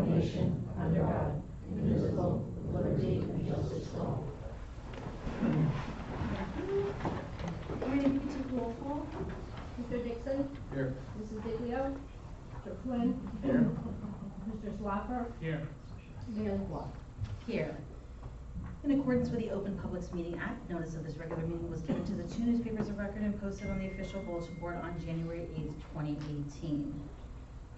one nation, under God, indivisible, with liberty and justice for all. Maureen, if you could take roll call. Mr. Dixon? Here. Mrs. Diglio? Mr. Flynn? Here. Mr. Swaffer? Here. Mayor LaFois? Here. In accordance with the Open Publics Meeting Act, notice of this regular meeting was given to the two newspapers of record and posted on the official bulletin board on January 8th, 2018.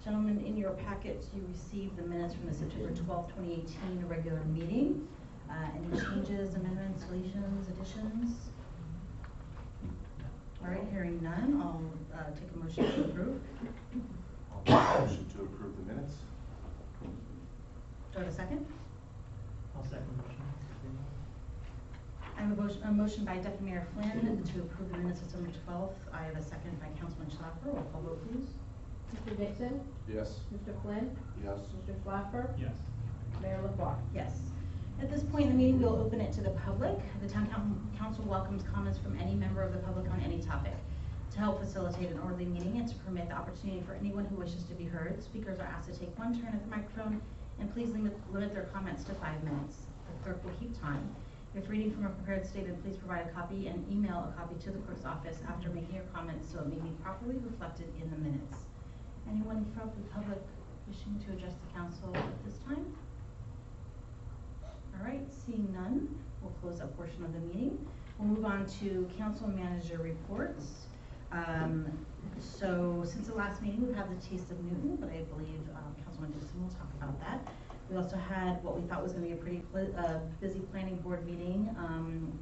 Gentlemen, in your packet, you received the minutes from the September 12th, 2018 regular meeting. Any changes, amendments, deletions, additions? All right, hearing none, I'll take a motion to approve. I'll motion to approve the minutes. Do I have a second? I'll second the motion. I have a motion by Deputy Mayor Flynn to approve the minutes of September 12th. I have a second by Councilman Schlaffer. Roll call vote, please. Mr. Dixon? Yes. Mr. Flynn? Yes. Mr. Swaffer? Yes. Mayor LaFois? Yes. At this point in the meeting, we'll open it to the public. The Town Council welcomes comments from any member of the public on any topic. To help facilitate an orderly meeting and to permit the opportunity for anyone who wishes to be heard, speakers are asked to take one turn at the microphone and please limit their comments to 5 minutes. The clerk will keep time. If reading from a prepared statement, please provide a copy and email a copy to the clerk's office after making your comments so it may be properly reflected in the minutes. Anyone from the public wishing to address the council at this time? All right, seeing none, we'll close that portion of the meeting. We'll move on to council manager reports. So since the last meeting, we've had the Taste of Newton, but I believe Councilman Dixon will talk about that. We also had what we thought was going to be a pretty busy planning board meeting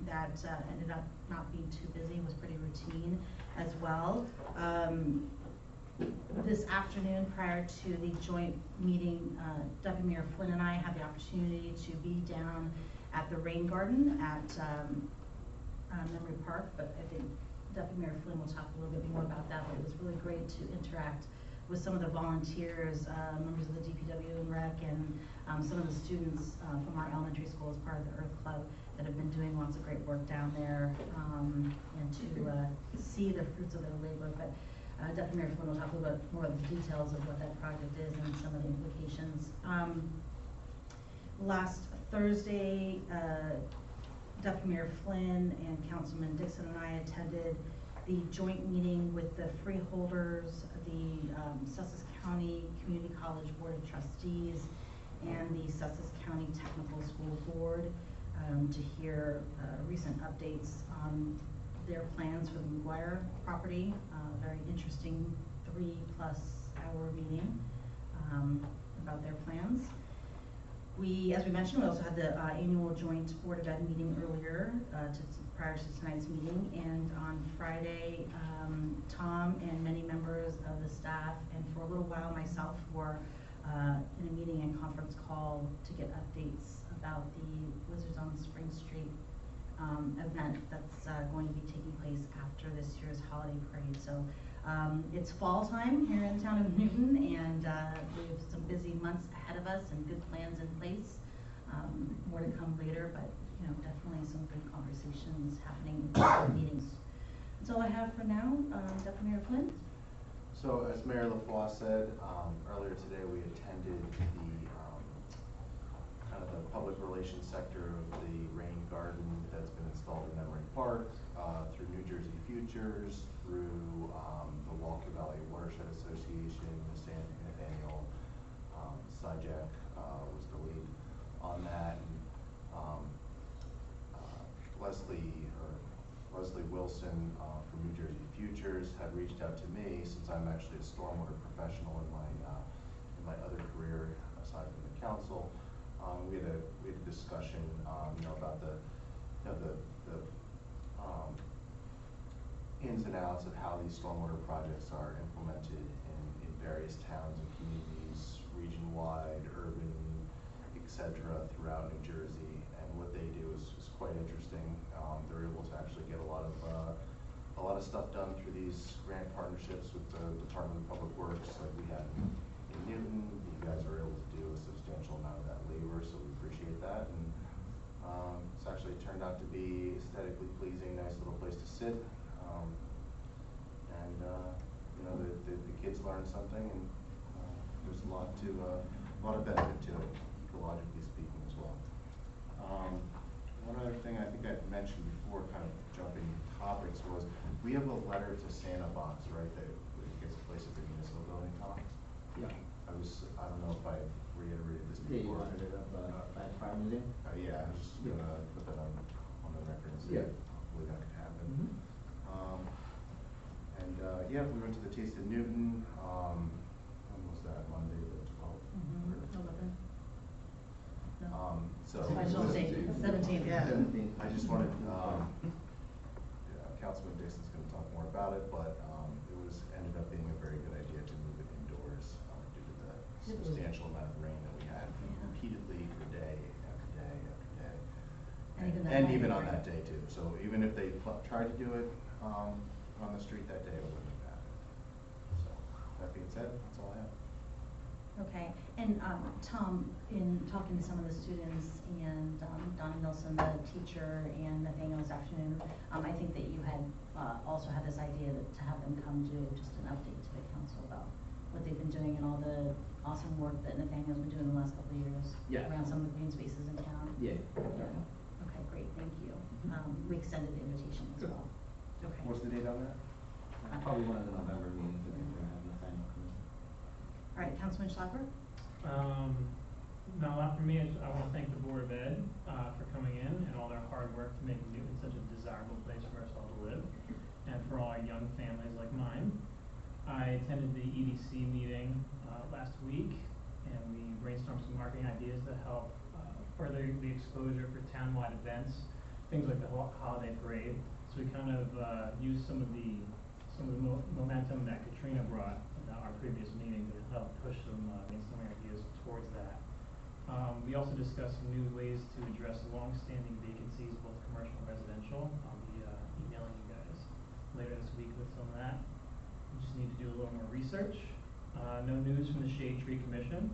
that ended up not being too busy, was pretty routine as well. This afternoon, prior to the joint meeting, Deputy Mayor Flynn and I had the opportunity to be down at the Rain Garden at Memory Park, but I think Deputy Mayor Flynn will talk a little bit more about that, but it was really great to interact with some of the volunteers, members of the DPW and Rec, and some of the students from our elementary school as part of the Earth Club that have been doing lots of great work down there, and to see the fruits of their labor. But Deputy Mayor Flynn will talk a little bit more of the details of what that project is and some of the implications. Last Thursday, Deputy Mayor Flynn and Councilman Dixon and I attended the joint meeting with the freeholders, the Sussex County Community College Board of Trustees, and the Sussex County Technical School Board to hear recent updates on their plans for the McGuire property. Very interesting 3+ hour meeting about their plans. As we mentioned, we also had the annual joint Board of Ed meeting earlier prior to tonight's meeting, and on Friday, Tom and many members of the staff, and for a little while myself, were in a meeting and conference call to get updates about the Wizards on Spring Street event that's going to be taking place after this year's holiday parade. So it's fall time here in the town of Newton, and we have some busy months ahead of us and good plans in place. More to come later, but definitely some good conversations happening in meetings. That's all I have for now. Deputy Mayor Flynn. So as Mayor LaFois said, earlier today we attended the kind of the public relations sector of the rain garden that's been installed in Memory Park, through New Jersey Futures, through the Walker Valley Watershed Association, the San Nathaniel SIJEC was the lead on that. And, Leslie Wilson from New Jersey Futures had reached out to me, since I'm actually a stormwater professional in my other career aside from the council. We had a discussion, about the ins and outs of how these stormwater projects are implemented in various towns and communities, region-wide, urban, etc., throughout New Jersey. And what they do is quite interesting. They're able to actually get a lot of stuff done through these grant partnerships with the Department of Public Works, like we have in Newton. You guys are able to do a substantial amount of that labor, so we appreciate that. And it's actually turned out to be aesthetically pleasing, nice little place to sit. And the kids learn something, and there's a lot lot of benefit to it, ecologically speaking as well. One other thing I think I mentioned before, kind of jumping topics, was we have a letter to Santa box, right, that gets placed at the municipal building, Tom? Yeah. I don't know if I reiterated this Yeah, you before. wanted it up by the fire museum? Yeah, I was just gonna put that on the record and say, Yeah. hopefully that could happen. Mhm. Yeah, we went to the Taste of Newton, when was that, Monday the 12th? Mhm. 11. No. So. Special date, 17th, yeah. 17th. I just wanted, Councilman Dixon's gonna talk more about it, but, it was, ended up being a very good idea to move it indoors, due to the It was- substantial amount of rain that we had Yeah. repeatedly for day after day after day. And even that And night, even on right? that day too, so even if they tried to do it, on the street that day, it wouldn't have happened. So, that being said, that's all I have. Okay, and Tom, in talking to some of the students and Donna Nilsson, the teacher, and Nathaniel this afternoon, I think that you had also had this idea to have them come do just an update to the council about what they've been doing and all the awesome work that Nathaniel's been doing the last couple of years Yeah. around some of the green spaces in town. Yeah. Okay, great, thank you. We extended the invitation as Good. well. Okay. What's the date on that? Probably one of the November meetings, I think we're gonna have Nathaniel come in. All right, Councilman Schlepper? Not a lot for me. I want to thank the Board of Ed for coming in and all their hard work to make Newton such a desirable place for us all to live, and for all our young families like mine. I attended the EDC meeting last week, and we brainstormed some marketing ideas to help further the exposure for townwide events, things like the holiday parade. So we kind of used some of the momentum that Katrina brought in our previous meeting to help push some brainstorming ideas towards that. We also discussed some new ways to address long-standing vacancies, both commercial and residential. I'll be emailing you guys later this week with some of that. We just need to do a little more research. No news from the Shade Tree Commission,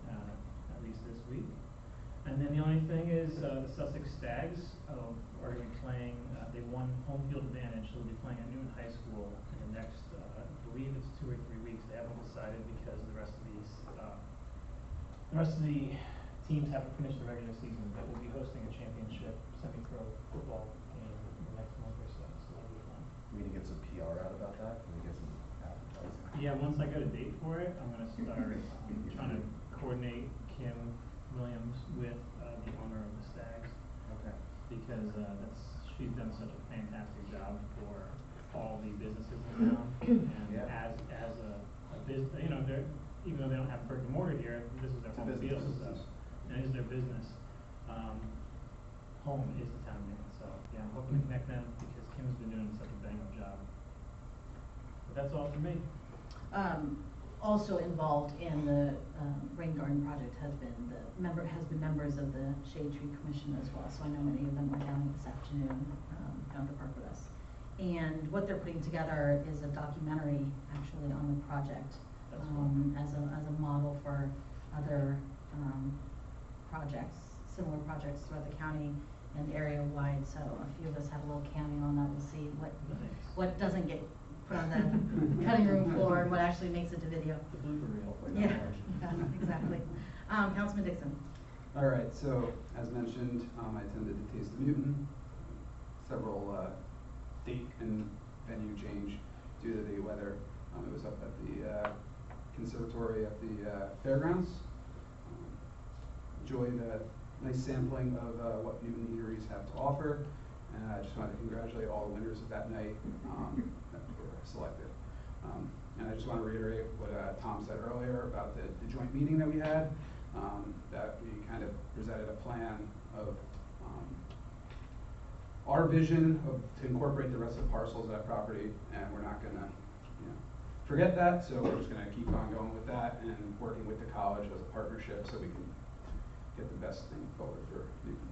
at least this week. And then the only thing is the Sussex Stags are going to be playing, they won home field advantage, so they'll be playing at Newton High School in the next, I believe it's 2 or 3 weeks. They haven't decided because the rest of the teams haven't finished the regular season, but we'll be hosting a championship semi-pro football game in the next month or so that'll be fun. We need to get some PR out about that, can we get some advertising? Yeah, once I get a date for it, I'm gonna start trying to coordinate Kim Williams with the owner of the Stags, Okay. because she's done such a fantastic job for all the businesses in town. And Yeah. as a business, even though they don't have brick and mortar here, this is their It's a home field, business. so, and it is their business. Home is the town game, so, yeah, I'm hoping to connect them because Kim's been doing such a bang-up job. But that's all for me. Also involved in the Rain Garden project has been members of the Shade Tree Commission as well, so I know many of them were down this afternoon, down to park with us. And what they're putting together is a documentary actually on the project, That's cool. as a model for other projects, similar projects throughout the county and area wide, so a few of us have a little cameo on that. We'll see Nice. what doesn't get put on the cutting room floor and what actually makes it to video. The blooper reel. Yeah, yeah, exactly. Councilman Dixon. All right, so as mentioned, I attended the Taste of Newton. Several date and venue change due to the weather. It was up at the conservatory at the fairgrounds. Enjoyed a nice sampling of what Newton eateries have to offer. And I just wanted to congratulate all the winners of that night that were selected. And I just want to reiterate what Tom said earlier about the joint meeting that we had, that we kind of presented a plan of our vision to incorporate the rest of the parcels of that property, and we're not going to forget that, so we're just going to keep on going with that and working with the college as a partnership so we can get the best thing forward for Newton.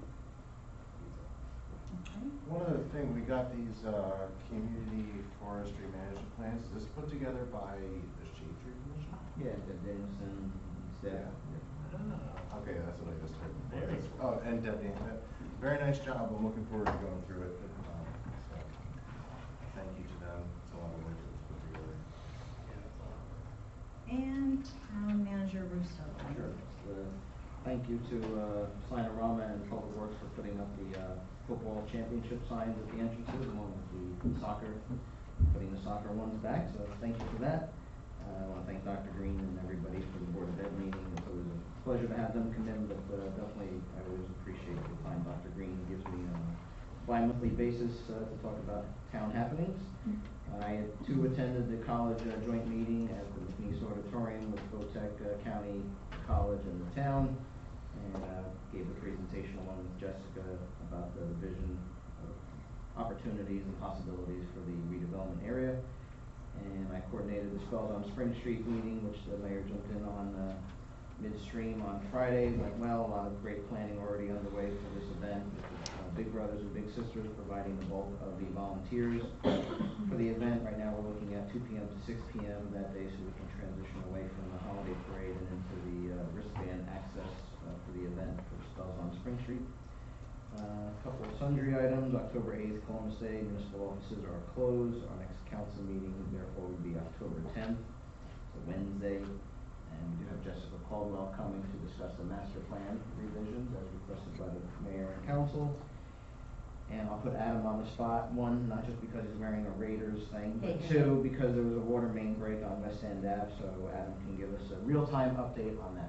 Okay. One other thing, we got these community forestry management plans. Is this put together by the Shade Tree Commission? Yeah, Deb Danielson, staff. Ah. Okay, that's what I just heard. Very cool. Oh, and Debbie, very nice job. I'm looking forward to going through it. So, thank you to them. It's a lot of work that's put together. Yeah, that's all. And Town Manager Russo. Sure. thank you to Slinorama and Public Works for putting up the football championship signs at the entrances, along with the soccer, putting the soccer ones back, so thank you for that. I want to thank Dr. Green and everybody for the Board of Ed meeting. It's always a pleasure to have them come in, but definitely I always appreciate the time Dr. Green gives me on a bi-monthly basis to talk about town happenings. I too attended the college joint meeting at the McNeese Auditorium with Botec County College and the town, and gave a presentation along with Jessica about the vision of opportunities and possibilities for the redevelopment area. And I coordinated the Spells on Spring Street meeting, which the mayor jumped in on midstream on Friday. Went well, a lot of great planning already underway for this event. Big Brothers and Big Sisters providing the bulk of the volunteers for the event. Right now we're looking at 2 p.m. to 6 p.m. that day, so we can transition away from the holiday parade and into the wristband access for the event for Spells on Spring Street. A couple of sundry items. October 8th, Columbus Day, municipal offices are closed. Our next council meeting, therefore, would be October 10th, it's a Wednesday. And we do have Jessica Caldwell coming to discuss the master plan revisions as requested by the mayor and council. And I'll put Adam on the spot, one, not just because he's wearing a Raiders thing, but two, because there was a water main break on West End Ave, so Adam can give us a real-time update on that.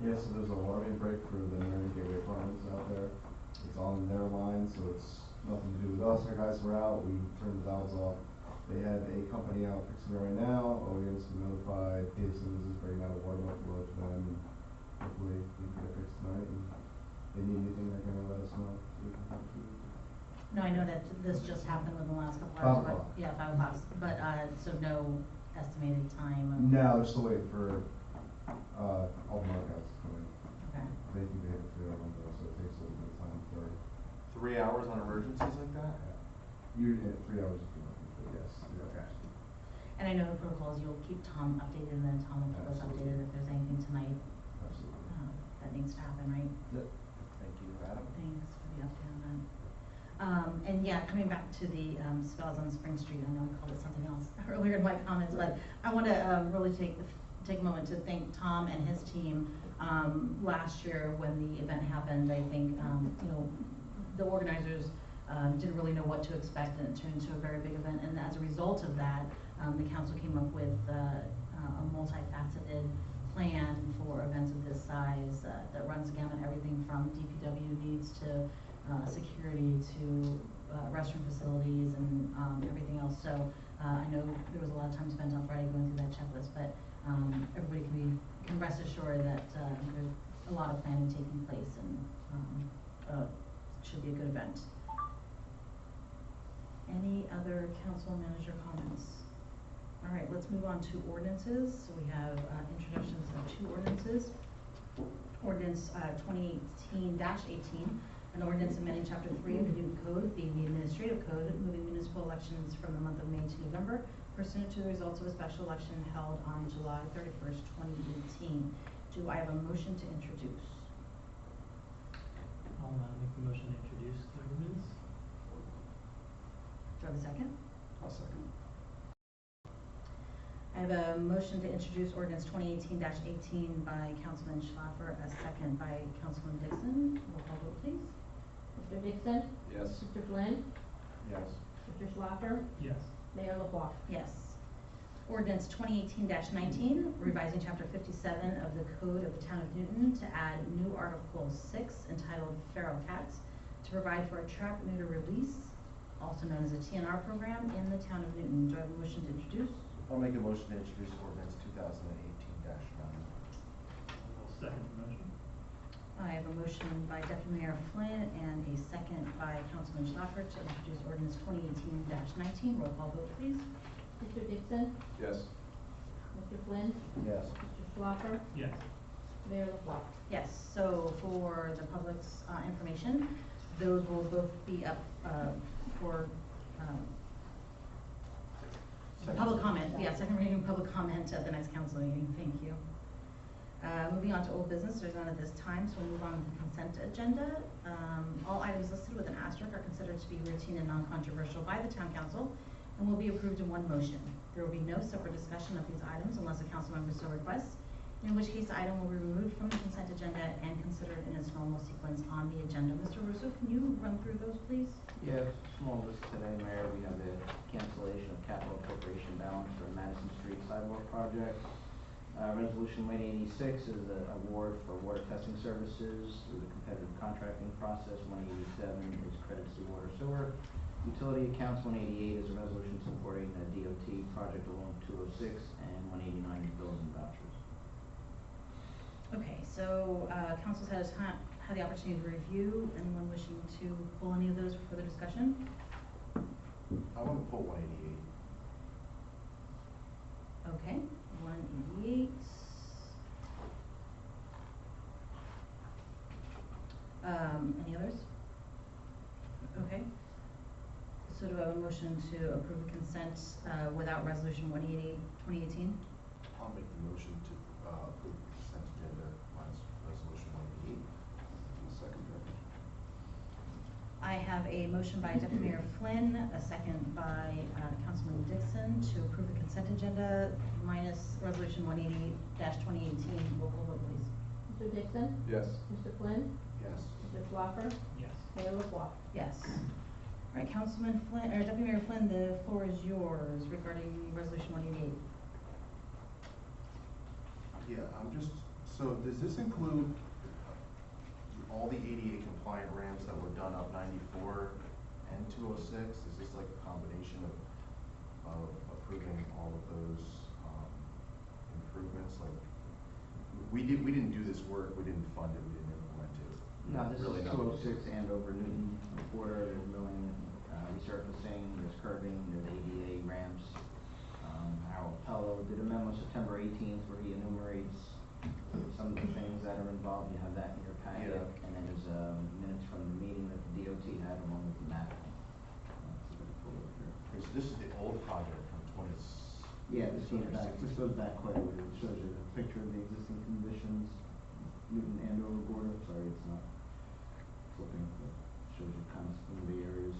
Yeah, so there's a water main break for the Marion Gateway Farms out there. It's on their line, so it's nothing to do with us. Our guys were out, we turned the valves off. They had a company out fixing it right now. OEM's been notified, PSNs is bringing out a water flow to them, and hopefully we can get it fixed tonight. And if they need anything, they're gonna let us know, so we can come to. No, I know that this just happened within the last couple hours, but, 5 o'clock. yeah, 5 o'clock, but, so no estimated time of. No, we're still waiting for, all the markouts to come in. Okay. They think they hit 3 of them, though, so it takes a little bit of time for, 3 hours on emergencies like that? you hit 3 hours if you're looking for, yes. Okay. And I know the protocols, you'll keep Tom updated, and then Tom will keep us updated if there's anything tonight, Absolutely. that needs to happen, right? Yep. Thank you, Adam. Thanks for the update on that. And yeah, coming back to the, Spells on Spring Street, I know I called it something else earlier in my comments, but I wanna, really take a moment to thank Tom and his team. Last year when the event happened, I think, the organizers, didn't really know what to expect, and it turned into a very big event, and as a result of that, the council came up with, a multifaceted plan for events of this size, that runs gamut everything from DPW needs to, security to, restroom facilities and, everything else. So, I know there was a lot of time spent on Friday going through that checklist, but, everybody can rest assured that, there's a lot of planning taking place, and, should be a good event. Any other council manager comments? All right, let's move on to ordinances. So we have, introductions of 2 ordinances. Ordinance, 2018-18, an ordinance amending chapter 3 of the Newton Code, being the administrative code, moving municipal elections from the month of May to November, pursuant to the results of a special election held on July 31st, 2018. Do I have a motion to introduce? I'll make the motion to introduce the ordinance. Do I have a second? I'll second. I have a motion to introduce ordinance 2018-18 by Councilman Schlaffer, a second by Councilman Dixon. Roll call vote, please. Mr. Dixon? Yes. Mr. Flynn? Yes. Mr. Schlaffer? Yes. Mayor LaBeouf? Yes. Ordinance 2018-19, revising chapter 57 of the Code of the Town of Newton to add new Article 6 entitled Feral Cats to provide for a trap neuter release, also known as a TNR program, in the Town of Newton. Do I have a motion to introduce? I'll make a motion to introduce ordinance 2018-9. I'll second the motion. I have a motion by Deputy Mayor Flynn and a second by Councilman Schlaffer to introduce ordinance 2018-19. Roll call vote, please. Mr. Dixon? Yes. Mr. Flynn? Yes. Mr. Schlaffer? Yes. Mayor LaBeouf? Yes, so for the public's information, those will both be up for public comment, yeah, second reading and public comment at the next council meeting. Thank you. Moving on to old business, there's none at this time, so we'll move on to the consent agenda. All items listed with an asterisk are considered to be routine and non-controversial by the town council and will be approved in one motion. There will be no separate discussion of these items unless a council member so requests. in which case the item will be removed from the consent agenda and considered in its normal sequence on the agenda. Mr. Russo, can you run through those, please? Yeah, small list today, Mayor. We have the cancellation of capital appropriation balance for Madison Street sidewalk project. Resolution 186 is an award for water testing services through the competitive contracting process. 187 is credits to water sewer. Utility accounts. 188 is a resolution supporting the DOT project along 206, and 189 is bills and vouchers. Okay, so, council's had the opportunity to review. Anyone wishing to pull any of those for further discussion? I want to pull 188. Okay, 188. Any others? Okay. So do I have a motion to approve the consent, without resolution 188, 2018? I'll make the motion to approve the consent agenda minus resolution 188. I'll second that. I have a motion by Deputy Mayor Flynn, a second by Councilman Dixon to approve the consent agenda minus resolution 188-2018. Roll call vote, please. Mr. Dixon? Yes. Mr. Flynn? Yes. Mr. Flopper? Yes. Mayor LaBrus? Yes. All right, Councilman Flynn, or Deputy Mayor Flynn, the floor is yours regarding resolution 188. Yeah, so does this include all the ADA compliant ramps that were done up 94 and 206? Is this like a combination of approving all of those improvements? Like, we didn't do this work, we didn't fund it, we didn't implement it. No, this Really is nothing. 206 and over Newton border. There's milling, resurfacing, there's curbing, there's ADA ramps. Harold Pello did a memo September 18th where he enumerates some of the things that are involved. You have that in your packet. Yeah. And then there's minutes from the meeting that the DOT had along with the map. Okay, so this is the old project from 20. Yeah, this goes back quite a bit. It shows you a picture of the existing conditions, Newton and over border. Sorry, it's not flipping, but it shows you kind of some of the areas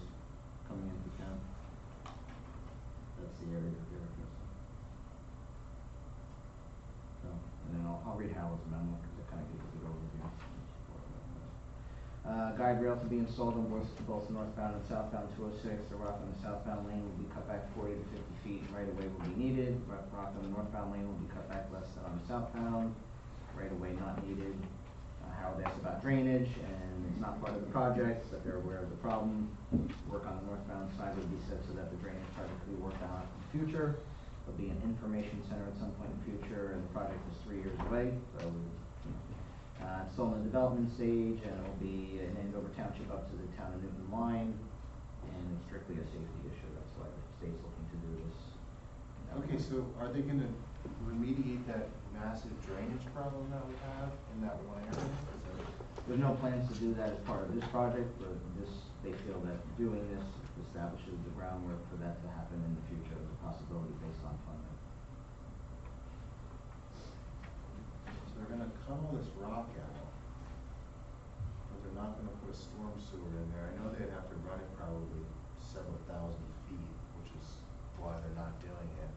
coming into town. That's the area that they're addressing. So, and then I'll read Howard's memo because it kind of gives a good overview. Guide rail to be installed on both northbound and southbound 206. The rock on the southbound lane will be cut back 40 to 50 feet. Right of way will be needed. Rock on the northbound lane will be cut back less than on the southbound. Right of way not needed. Harold asked about drainage, and it's not part of the project, but they're aware of the problem. Work on the northbound side would be set so that the drainage project could be worked on in the future. There'll be an information center at some point in the future, and the project is 3 years away, so it's still in the development stage, and it will be in Andover Township up to the town of Newton line, and it's strictly a safety issue. That's why the state's looking to do this. Okay, so are they gonna remediate that massive drainage problem that we have in that one area? There's no plans to do that as part of this project, but they feel that doing this establishes the groundwork for that to happen in the future as a possibility based on funding. So they're gonna cut all this rock out, but they're not gonna put a storm sewer in there. I know they'd have to run it probably several thousand feet, which is why they're not doing it.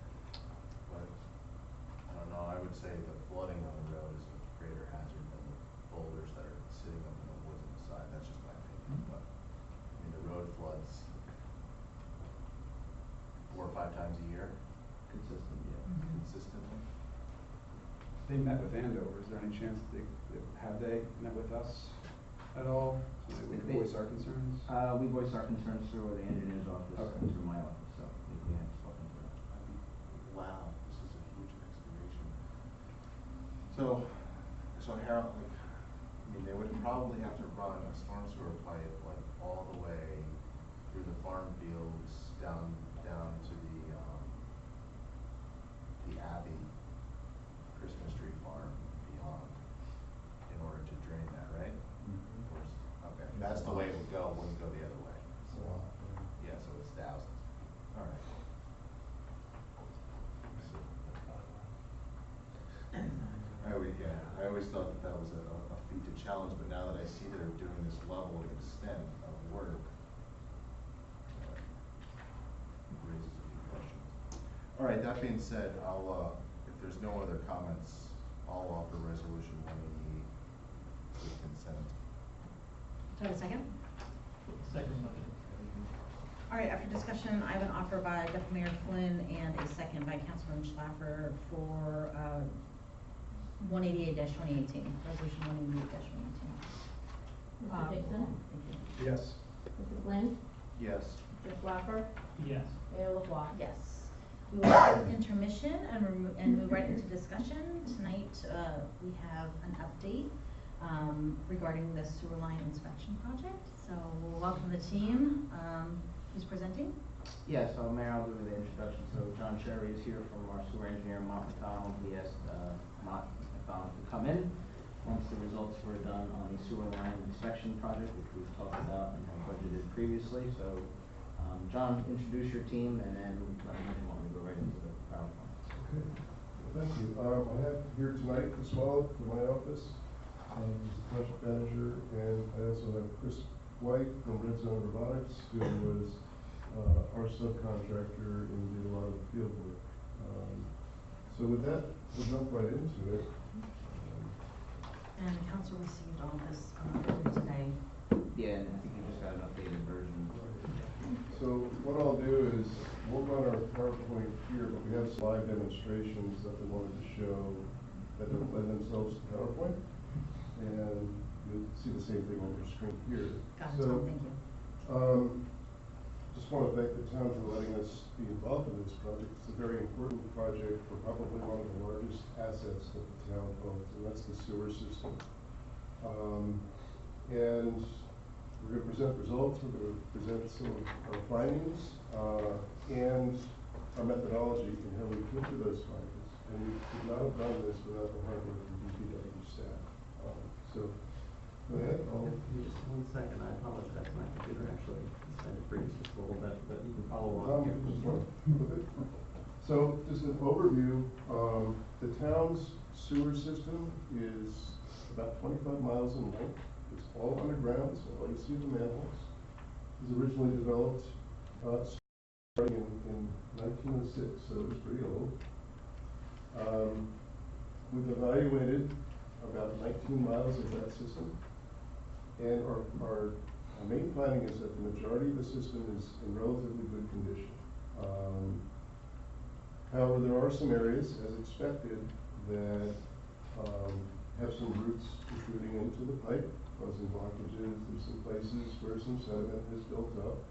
But, I don't know, I would say the flooding on the road is a greater hazard than the boulders that are sitting up in the woods on the side. That's just my opinion, but, I mean, the road floods 4 or 5 times a year Consistent, yeah. consistently. They met with Andover. Is there any chance have they met with us at all? So that we can voice our concerns? We voice our concerns through the engineer's office Okay. and through my office, so we have spoken to them. Wow, this is a huge excavation. So Harold, like, I mean, they would probably have to run a storm sewer pipe like all the way through the farm fields down to the Abbey Christmas tree farm beyond in order to drain that, right? Of course. Okay, that's the way it would go, it wouldn't go the other way. It's a lot. Yeah, so it's thousands. All right. I always thought that was a feat to challenge, but now that I see that they're doing this level of extent of work, it raises a few questions. All right, that being said, if there's no other comments I'll offer resolution 188 with consent. Do I have a second? Second motion. All right, after discussion, I have an offer by Deputy Mayor Flynn and a second by Councilman Schlaffer for, 188-2018, resolution 188-2018. Mr. Dixon? Thank you. Yes. Mr. Flynn? Yes. Mr. Schlaffer? Yes. Mayor LaBrus? Yes. We will take intermission and move right into discussion. Tonight, we have an update, regarding the sewer line inspection project. So we'll welcome the team, who's presenting. Yeah, so Mayor, I'll do the introduction. So John Sherry is here from our sewer engineer, Mont McDonald. He asked, Mont McDonald to come in once the results were done on the sewer line inspection project, which we've talked about and have budgeted previously. So, John, introduce your team and then let me know if you want me to go right into the PowerPoint. Okay, well, thank you. I have here tonight Chris Wallach from my office, he's the project manager, and I also have Chris White from Red Zone Robotics, who was our subcontractor and did a lot of field work. So with that, we'll jump right into it. And council received all this, earlier today. Yeah, and I think you just got an updated version. So what I'll do is, we'll run our PowerPoint here, but we have slide demonstrations that we wanted to show that don't lend themselves to PowerPoint. And you'll see the same thing on your screen here. Got it, So, Tom, thank you. just want to thank the town for letting us be involved in this project. It's a very important project for probably one of the largest assets that the town owns, and that's the sewer system. And we're going to present results, we're going to present some of our findings, and our methodology and how we came to those findings. And we could not have done this without the hard work of the DPW staff. So, go ahead. Just 1 second, I apologize, my computer actually decided to freeze just a little bit, but you can follow along here. So, just an overview, the town's sewer system is about 25 miles in length. It's all underground, so all you see are the manholes. It was originally developed, starting in 1906, so it was pretty old. We've evaluated about 19 miles of that system. And our main finding is that the majority of the system is in relatively good condition. However, there are some areas, as expected, that have some roots protruding into the pipe, causing blockages. There's some places where some sediment has built up.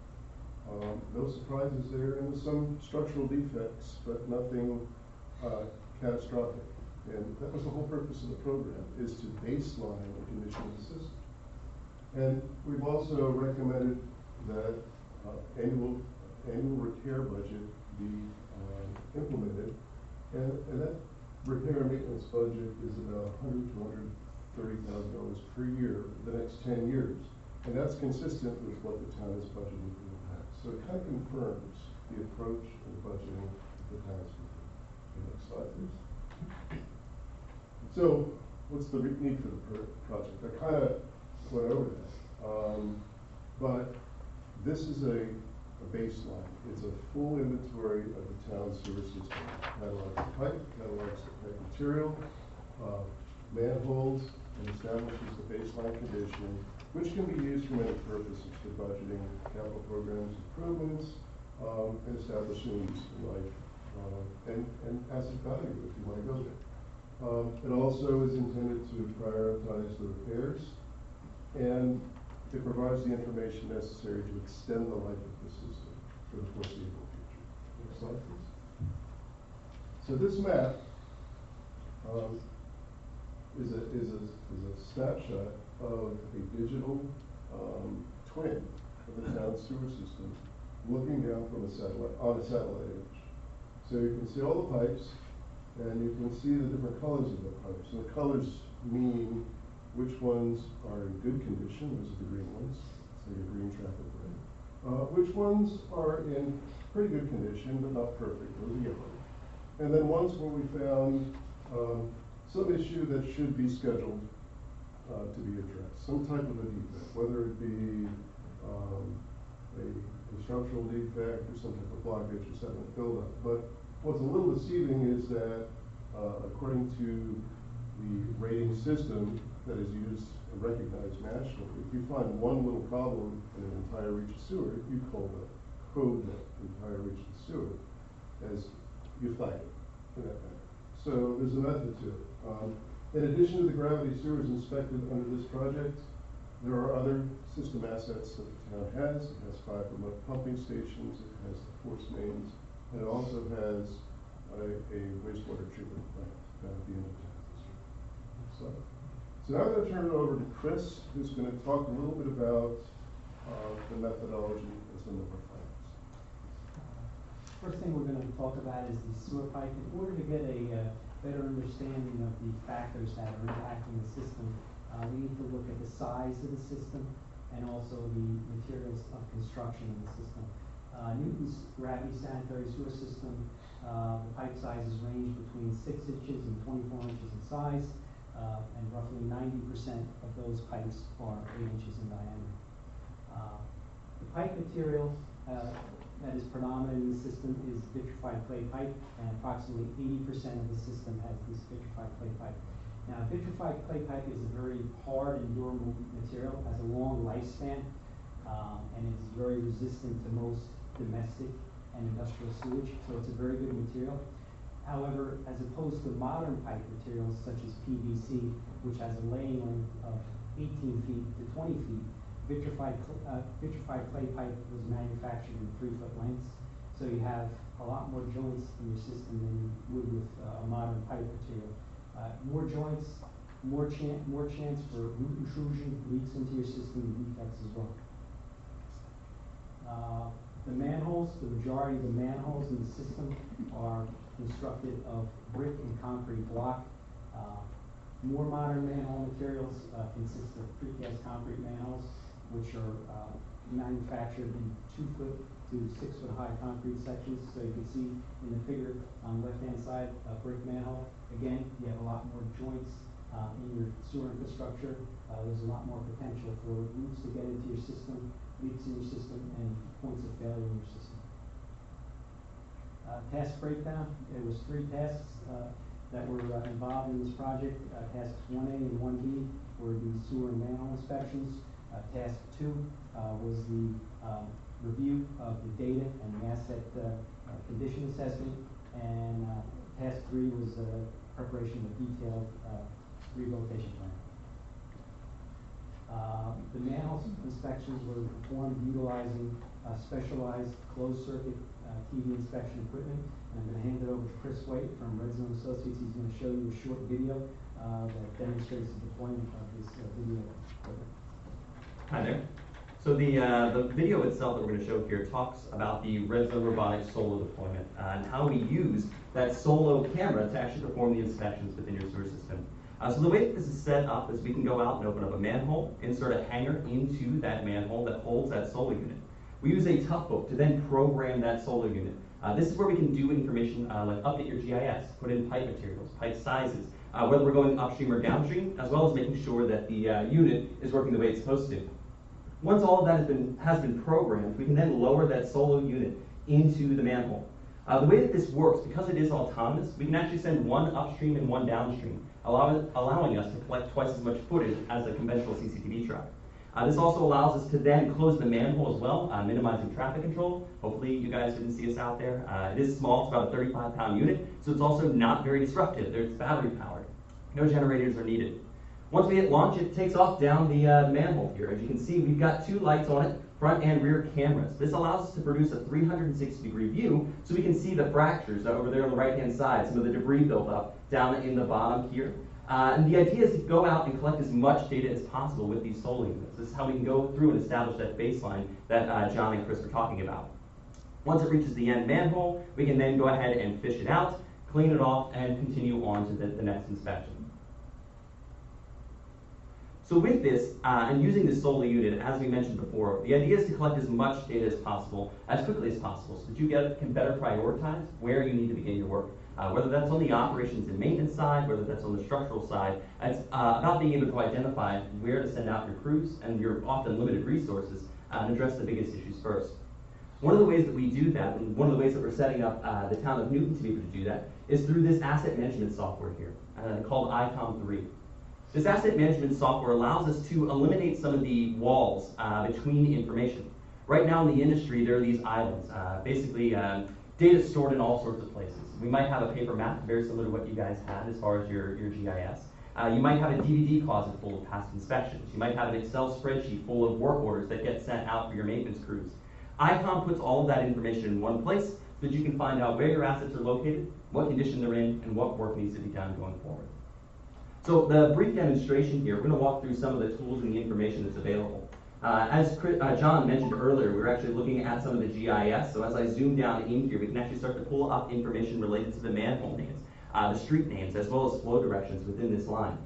No surprises there, and some structural defects, but nothing catastrophic. And that was the whole purpose of the program, is to baseline the condition of the system. And we've also recommended that annual repair budget be implemented, and that repair and maintenance budget is about $100,000 to $130,000 per year for the next 10 years. And that's consistent with what the town has budgeted in the past. So it kind of confirms the approach and budgeting that the town has taken. Next slide, please. So, what's the need for the project? I kind of went over that. But this is a baseline. It's a full inventory of the town's sewer system. Catalogs the pipe, catalogs the pipe material, manholes, and establishes the baseline condition, which can be used for many purposes, for budgeting, capital programs, improvements, and establishing useful life, and asset value if you want to go there. It also is intended to prioritize the repairs, and it provides the information necessary to extend the life of the system for the foreseeable future. Next slide, please. So this map is a snapshot of a digital twin of the town's sewer system, looking down from a satellite image. So you can see all the pipes, and you can see the different colors of the pipes. And the colors mean which ones are in good condition, those are the green ones, so your green traffic light. Which ones are in pretty good condition, but not perfect, those are yellow. And then ones where we found some issue that should be scheduled to be addressed, some type of a defect, whether it be a structural defect or some type of blockage or sediment buildup. But what's a little deceiving is that according to the rating system that is used and recognized nationally. If you find one little problem in an entire reach of sewer, you code that entire reach of sewer as you flag it for that matter. So there's a method to it. In addition to the gravity sewers inspected under this project, there are other system assets that the town has. It has 5 remote pumping stations, it has the force mains, and it also has a wastewater treatment plant down at the end of town. So now I'm going to turn it over to Chris, who's going to talk a little bit about the methodology and some of our findings. First thing we're going to talk about is the sewer pipe. In order to get a better understanding of the factors that are impacting the system, we need to look at the size of the system and also the materials of construction in the system. Newton's gravity sanitary sewer system, the pipe sizes range between 6 inches and 24 inches in size, and roughly 90% of those pipes are 8 inches in diameter. The pipe material that is predominant in the system is vitrified clay pipe, and approximately 80% of the system has this vitrified clay pipe. Now, vitrified clay pipe is a very hard and durable material, has a long lifespan, and is very resistant to most domestic and industrial sewage, so it's a very good material. However, as opposed to modern pipe materials such as PVC, which has a laying length of 18 feet to 20 feet, vitrified clay pipe was manufactured in 3-foot lengths, so you have a lot more joints in your system than you would with a modern pipe material. More joints, more chance for root intrusion, leaks into your system, and defects as well. The manholes, the majority of the manholes in the system are constructed of brick and concrete block. More modern manhole materials consist of precast concrete manholes, which are manufactured in 2-foot to 6-foot high concrete sections. So you can see in the figure on the left-hand side, a brick manhole. Again, you have a lot more joints in your sewer infrastructure. There's a lot more potential for roots to get into your system, leaks in your system, and points of failure in your system. Task breakdown, there was 3 tasks that were involved in this project. Tasks 1A and 1B were the sewer and manhole inspections. Task 2 was the review of the data and the asset condition assessment, and task 3 was preparation of a detailed rehabilitation plan. The manhole inspections were performed utilizing specialized closed-circuit TV inspection equipment, and I'm going to hand it over to Chris White from Red Zone Associates. He's going to show you a short video that demonstrates the deployment of this video equipment. Hi there. So the video itself that we're going to show here talks about the Red Zone Robotics Solo deployment and how we use that Solo camera to actually perform the inspections within your sewer system. So the way that this is set up is we can go out and open up a manhole, insert a hanger into that manhole that holds that Solo unit. We use a Toughbook to then program that Solo unit. This is where we can do information like update your GIS, put in pipe materials, pipe sizes, whether we're going upstream or downstream, as well as making sure that the unit is working the way it's supposed to. Once all of that has been programmed, we can then lower that Solo unit into the manhole. The way that this works, because it is autonomous, we can actually send one upstream and one downstream, allowing us to collect twice as much footage as a conventional CCTV truck. This also allows us to then close the manhole as well, minimizing traffic control. Hopefully you guys didn't see us out there. It is small, it's about a 35-pound unit, so it's also not very disruptive. It's battery powered. No generators are needed. Once we hit launch, it takes off down the manhole here. As you can see, we've got 2 lights on it, front and rear cameras. This allows us to produce a 360-degree view so we can see the fractures over there on the right-hand side, some of the debris built up down in the bottom here. And the idea is to go out and collect as much data as possible with these Solo units. This is how we can go through and establish that baseline that John and Chris were talking about. Once it reaches the end manhole, we can then go ahead and fish it out, clean it off, and continue on to the next inspection. So with this, and using this Solo unit, as we mentioned before, the idea is to collect as much data as possible, as quickly as possible, so that you can better prioritize where you need to begin your work. Whether that's on the operations and maintenance side, whether that's on the structural side, it's about being able to identify where to send out your crews and your often limited resources and address the biggest issues first. One of the ways that we do that, and one of the ways that we're setting up the town of Newton to be able to do that, is through this asset management software here. called ICOM 3. This asset management software allows us to eliminate some of the walls between information. Right now in the industry, there are these islands, basically data stored in all sorts of places. We might have a paper map, very similar to what you guys had as far as your GIS. You might have a DVD closet full of past inspections. You might have an Excel spreadsheet full of work orders that get sent out for your maintenance crews. ICOM puts all of that information in one place so that you can find out where your assets are located, what condition they're in, and what work needs to be done going forward. So the brief demonstration here, we're going to walk through some of the tools and the information that's available. As John mentioned earlier, we were actually looking at some of the GIS. So as I zoom down in here, we can actually start to pull up information related to the manhole names, the street names, as well as flow directions within this line.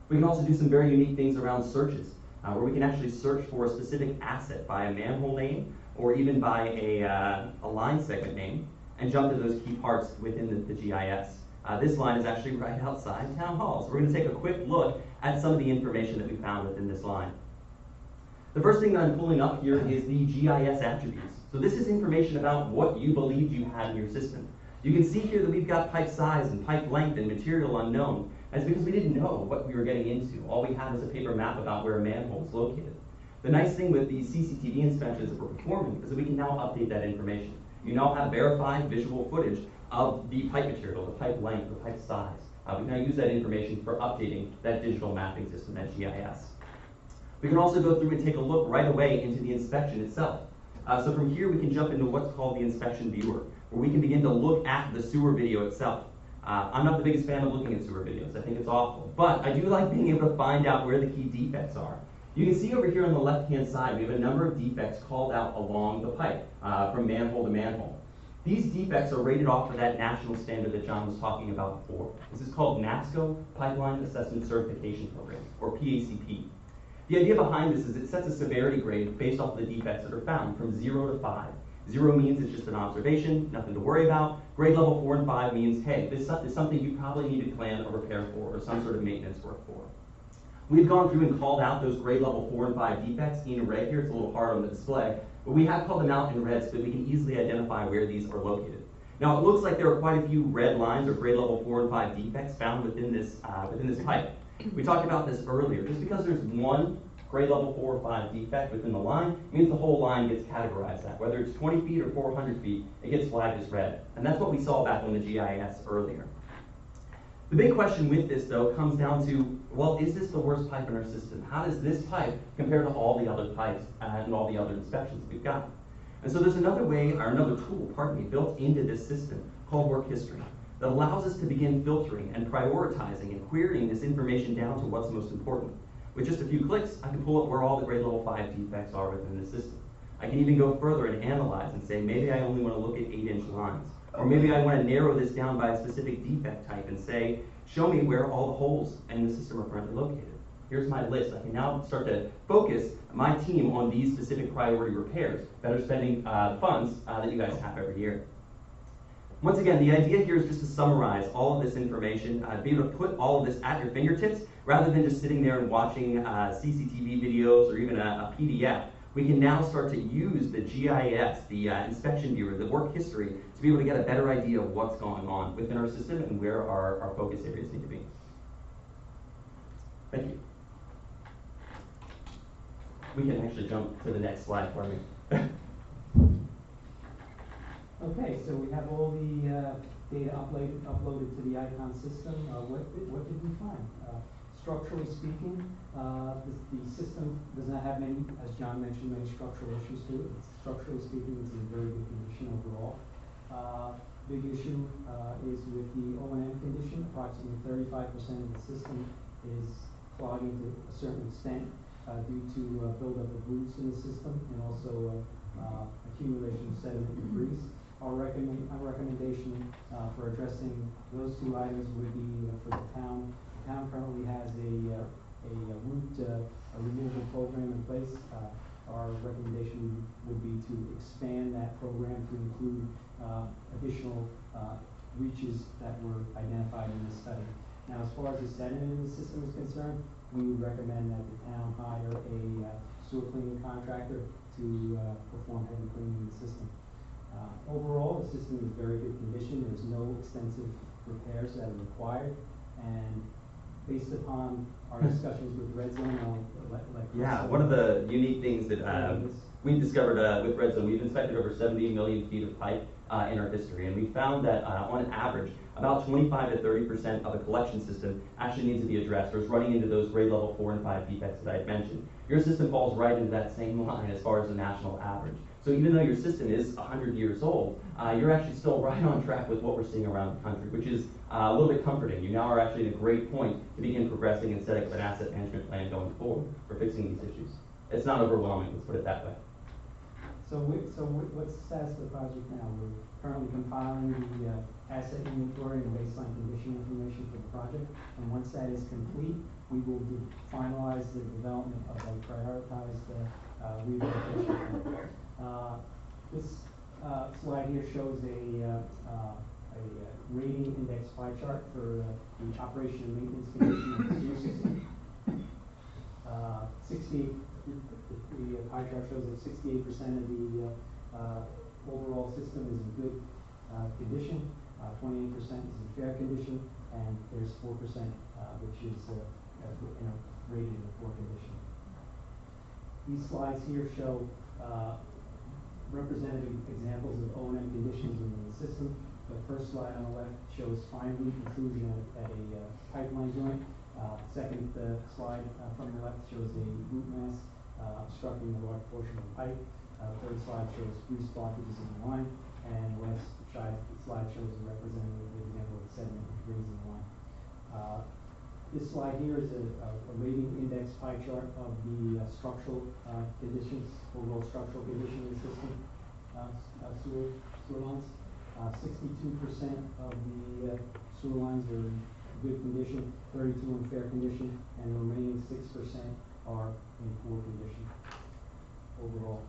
We can also do some very unique things around searches, where we can actually search for a specific asset by a manhole name or even by a line segment name and jump to those key parts within the GIS. This line is actually right outside Town Hall. So we're going to take a quick look at some of the information that we found within this line. The first thing that I'm pulling up here is the GIS attributes. So this is information about what you believed you had in your system. You can see here that we've got pipe size and pipe length and material unknown. That's because we didn't know what we were getting into. All we had was a paper map about where a manhole is located. The nice thing with these CCTV inspections that we're performing is that we can now update that information. You now have verified visual footage of the pipe material, the pipe length, the pipe size. We can now use that information for updating that digital mapping system, that GIS. We can also go through and take a look right away into the inspection itself. So from here we can jump into what's called the inspection viewer, where we can begin to look at the sewer video itself. I'm not the biggest fan of looking at sewer videos. I think it's awful. But I do like being able to find out where the key defects are. You can see over here on the left-hand side, we have a number of defects called out along the pipe, from manhole to manhole. These defects are rated off of that national standard that John was talking about before. This is called NAPSCO Pipeline Assessment Certification Program, or PACP. The idea behind this is it sets a severity grade based off of the defects that are found from 0 to 5. 0 means it's just an observation, nothing to worry about. Grade level 4 and 5 means, hey, this is something you probably need to plan a repair for or some sort of maintenance work for. We've gone through and called out those grade level 4 and 5 defects in red here. It's a little hard on the display, but we have called them out in red so that we can easily identify where these are located. Now, it looks like there are quite a few red lines or grade level 4 and 5 defects found within this pipe. We talked about this earlier. Just because there's one grade level 4 or 5 defect within the line means the whole line gets categorized that. Whether it's 20 feet or 400 feet, it gets flagged as red. And that's what we saw back on the GIS earlier. The big question with this, though, comes down to, well, is this the worst pipe in our system? How does this pipe compare to all the other pipes and all the other inspections we've got? And so there's another way, or another tool, built into this system called Work History that allows us to begin filtering and prioritizing and querying this information down to what's most important. With just a few clicks, I can pull up where all the grade level 5 defects are within the system. I can even go further and analyze and say, maybe I only want to look at 8-inch lines. Or maybe I want to narrow this down by a specific defect type and say, show me where all the holes in the system are currently located. Here's my list. I can now start to focus my team on these specific priority repairs, better spending funds that you guys have every year. Once again, the idea here is just to summarize all of this information, be able to put all of this at your fingertips, rather than just sitting there and watching CCTV videos or even a PDF. We can now start to use the GIS, the inspection viewer, the work history, to be able to get a better idea of what's going on within our system and where our focus areas need to be. Thank you. We can actually jump to the next slide for me. Okay, so we have all the data uploaded to the ICON system. What did we find? Structurally speaking, the system does not have many, as John mentioned, many structural issues to it. Structurally speaking, it's in very good condition overall. Big issue is with the O&M condition. Approximately 35% of the system is clogging to a certain extent due to buildup of roots in the system and also accumulation of sediment and grease. Our recommendation for addressing those two items would be for the town. The town currently has a root removal program in place. Our recommendation would be to expand that program to include additional reaches that were identified in this study. Now, as far as the sediment in the system is concerned, we would recommend that the town hire a sewer cleaning contractor to perform heavy cleaning in the system. Overall, the system is in very good condition. There's no extensive repairs that are required. And based upon our discussions with Red Zone, I'll let Chris. Yeah, one of the unique things that Yes. we discovered with Red Zone, we've inspected over 70 million feet of pipe in our history, and we found that on average, about 25 to 30% of a collection system actually needs to be addressed, or is running into those grade level 4 and 5 defects that I had mentioned. Your system falls right into that same line as far as the national average. So even though your system is 100 years old, you're actually still right on track with what we're seeing around the country, which is a little bit comforting. You now are actually at a great point to begin progressing and setting up an asset management plan going forward for fixing these issues. It's not overwhelming, let's put it that way. What's the status of the project now? We're currently compiling the asset inventory and baseline condition information for the project. And once that is complete, we will finalize the development of a prioritized rehabilitation plan. This slide here shows a rating index pie chart for the operation and maintenance condition of the sewer system. 68, the pie chart shows that 68% of the overall system is in good condition, 28% is in fair condition, and there's 4% which is rated in poor condition. These slides here show representative examples of O&M conditions in the system. The first slide on the left shows fine leak intrusion at a pipeline joint. Second slide from the left shows a root mass obstructing a large portion of the pipe. Third slide shows grease blockages in the line. And last slide shows a representative example of sediment grazing the line. This slide here is a rating index pie chart of the structural conditions, overall structural condition of the system, sewer lines. 62% of the sewer lines are in good condition, 32 in fair condition, and the remaining 6% are in poor condition overall.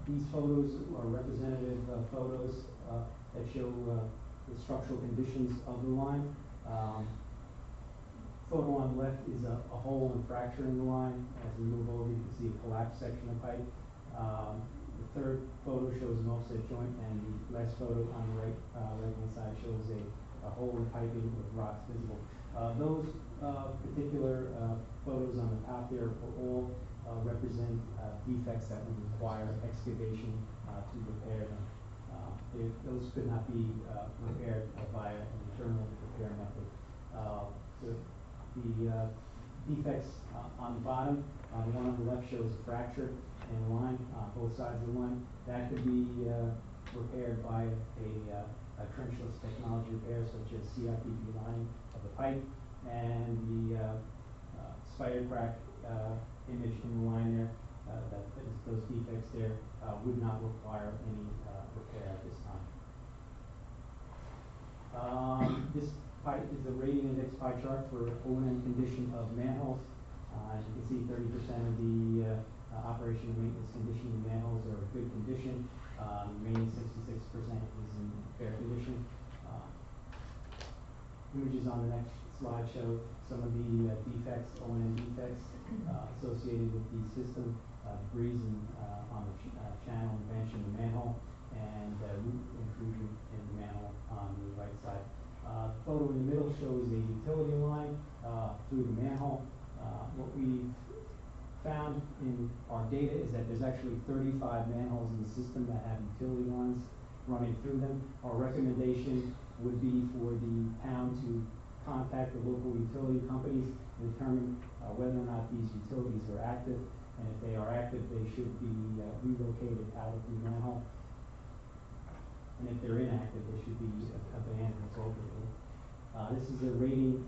These photos are representative photos that show the structural conditions of the line. Photo on the left is a hole and fracture in the line. As we move over, you can see a collapsed section of pipe. The third photo shows an offset joint, and the last photo on the right-hand side shows a hole in piping with rocks visible. Those particular photos on the top there all represent defects that would require excavation to repair them. Those could not be repaired via an internal repair method. The defects on the bottom, the one on the left shows a fracture in the line, both sides of the line. That could be repaired by a trenchless technology repair, such as CIPP lining of the pipe, and the spider crack image in the line there, those defects there would not require any repair at this time. This pipe is a rating index pie chart for O&M condition of manholes. As you can see, 30% of the operation and maintenance condition of manholes are in good condition. The remaining 66% is in fair condition. Images on the next slide show some of the defects, O&M defects associated with the system, debris on the channel and bench in the manhole, and root intrusion in the manhole on the right side. The photo in the middle shows a utility line through the manhole. What we've found in our data is that there's actually 35 manholes in the system that have utility lines running through them. Our recommendation would be for the town to contact the local utility companies and determine whether or not these utilities are active. And if they are active, they should be relocated out of the manhole. And if they're inactive, they should be abandoned appropriately. This is a rating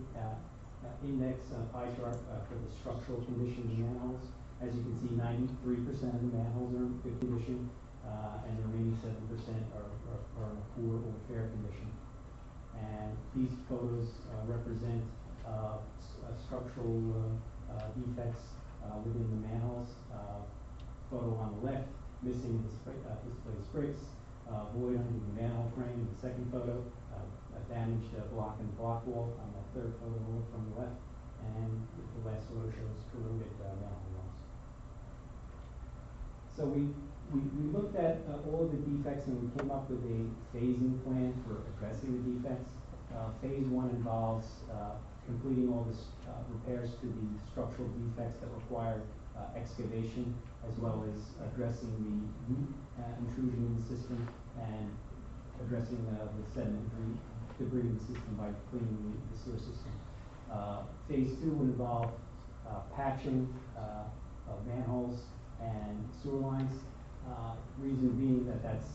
index pie chart for the structural condition of manholes. As you can see, 93% of the manholes are in good condition, and the remaining 7% are in a poor or fair condition. And these photos represent structural defects within the manholes. Photo on the left, missing display bricks, void under the manhole frame. In the second photo, a damaged block and block wall on the third photo from the left, and the last photo shows corroded manhole walls. So we looked at all of the defects, and we came up with a phasing plan for addressing the defects. Phase one involves completing all the repairs to the structural defects that require excavation, as well as addressing the root intrusion in the system and addressing the sediment debris in the system by cleaning the sewer system. Phase two would involve patching of manholes and sewer lines. Reason being that that's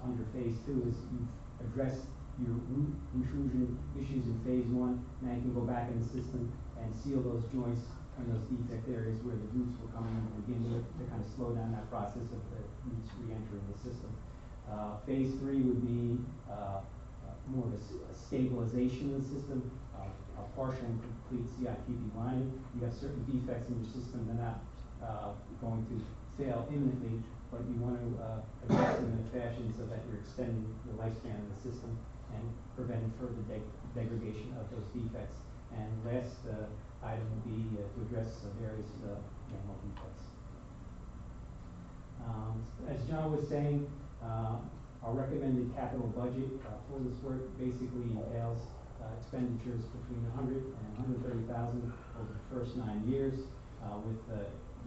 under phase two is you've addressed your root intrusion issues in phase one. Now you can go back in the system and seal those joints and those defect areas where the roots were coming in to begin with to kind of slow down that process of the roots re-entering the system. Phase three would be more of a stabilization of the system, a partial and complete CIPP lining. You have certain defects in your system, they're not going to fail imminently, but you want to address them in a fashion so that you're extending the lifespan of the system and preventing further degradation of those defects. And last item would be to address various manhole defects. As John was saying, our recommended capital budget for this work basically entails expenditures between $100,000 and $130,000 over the first 9 years, with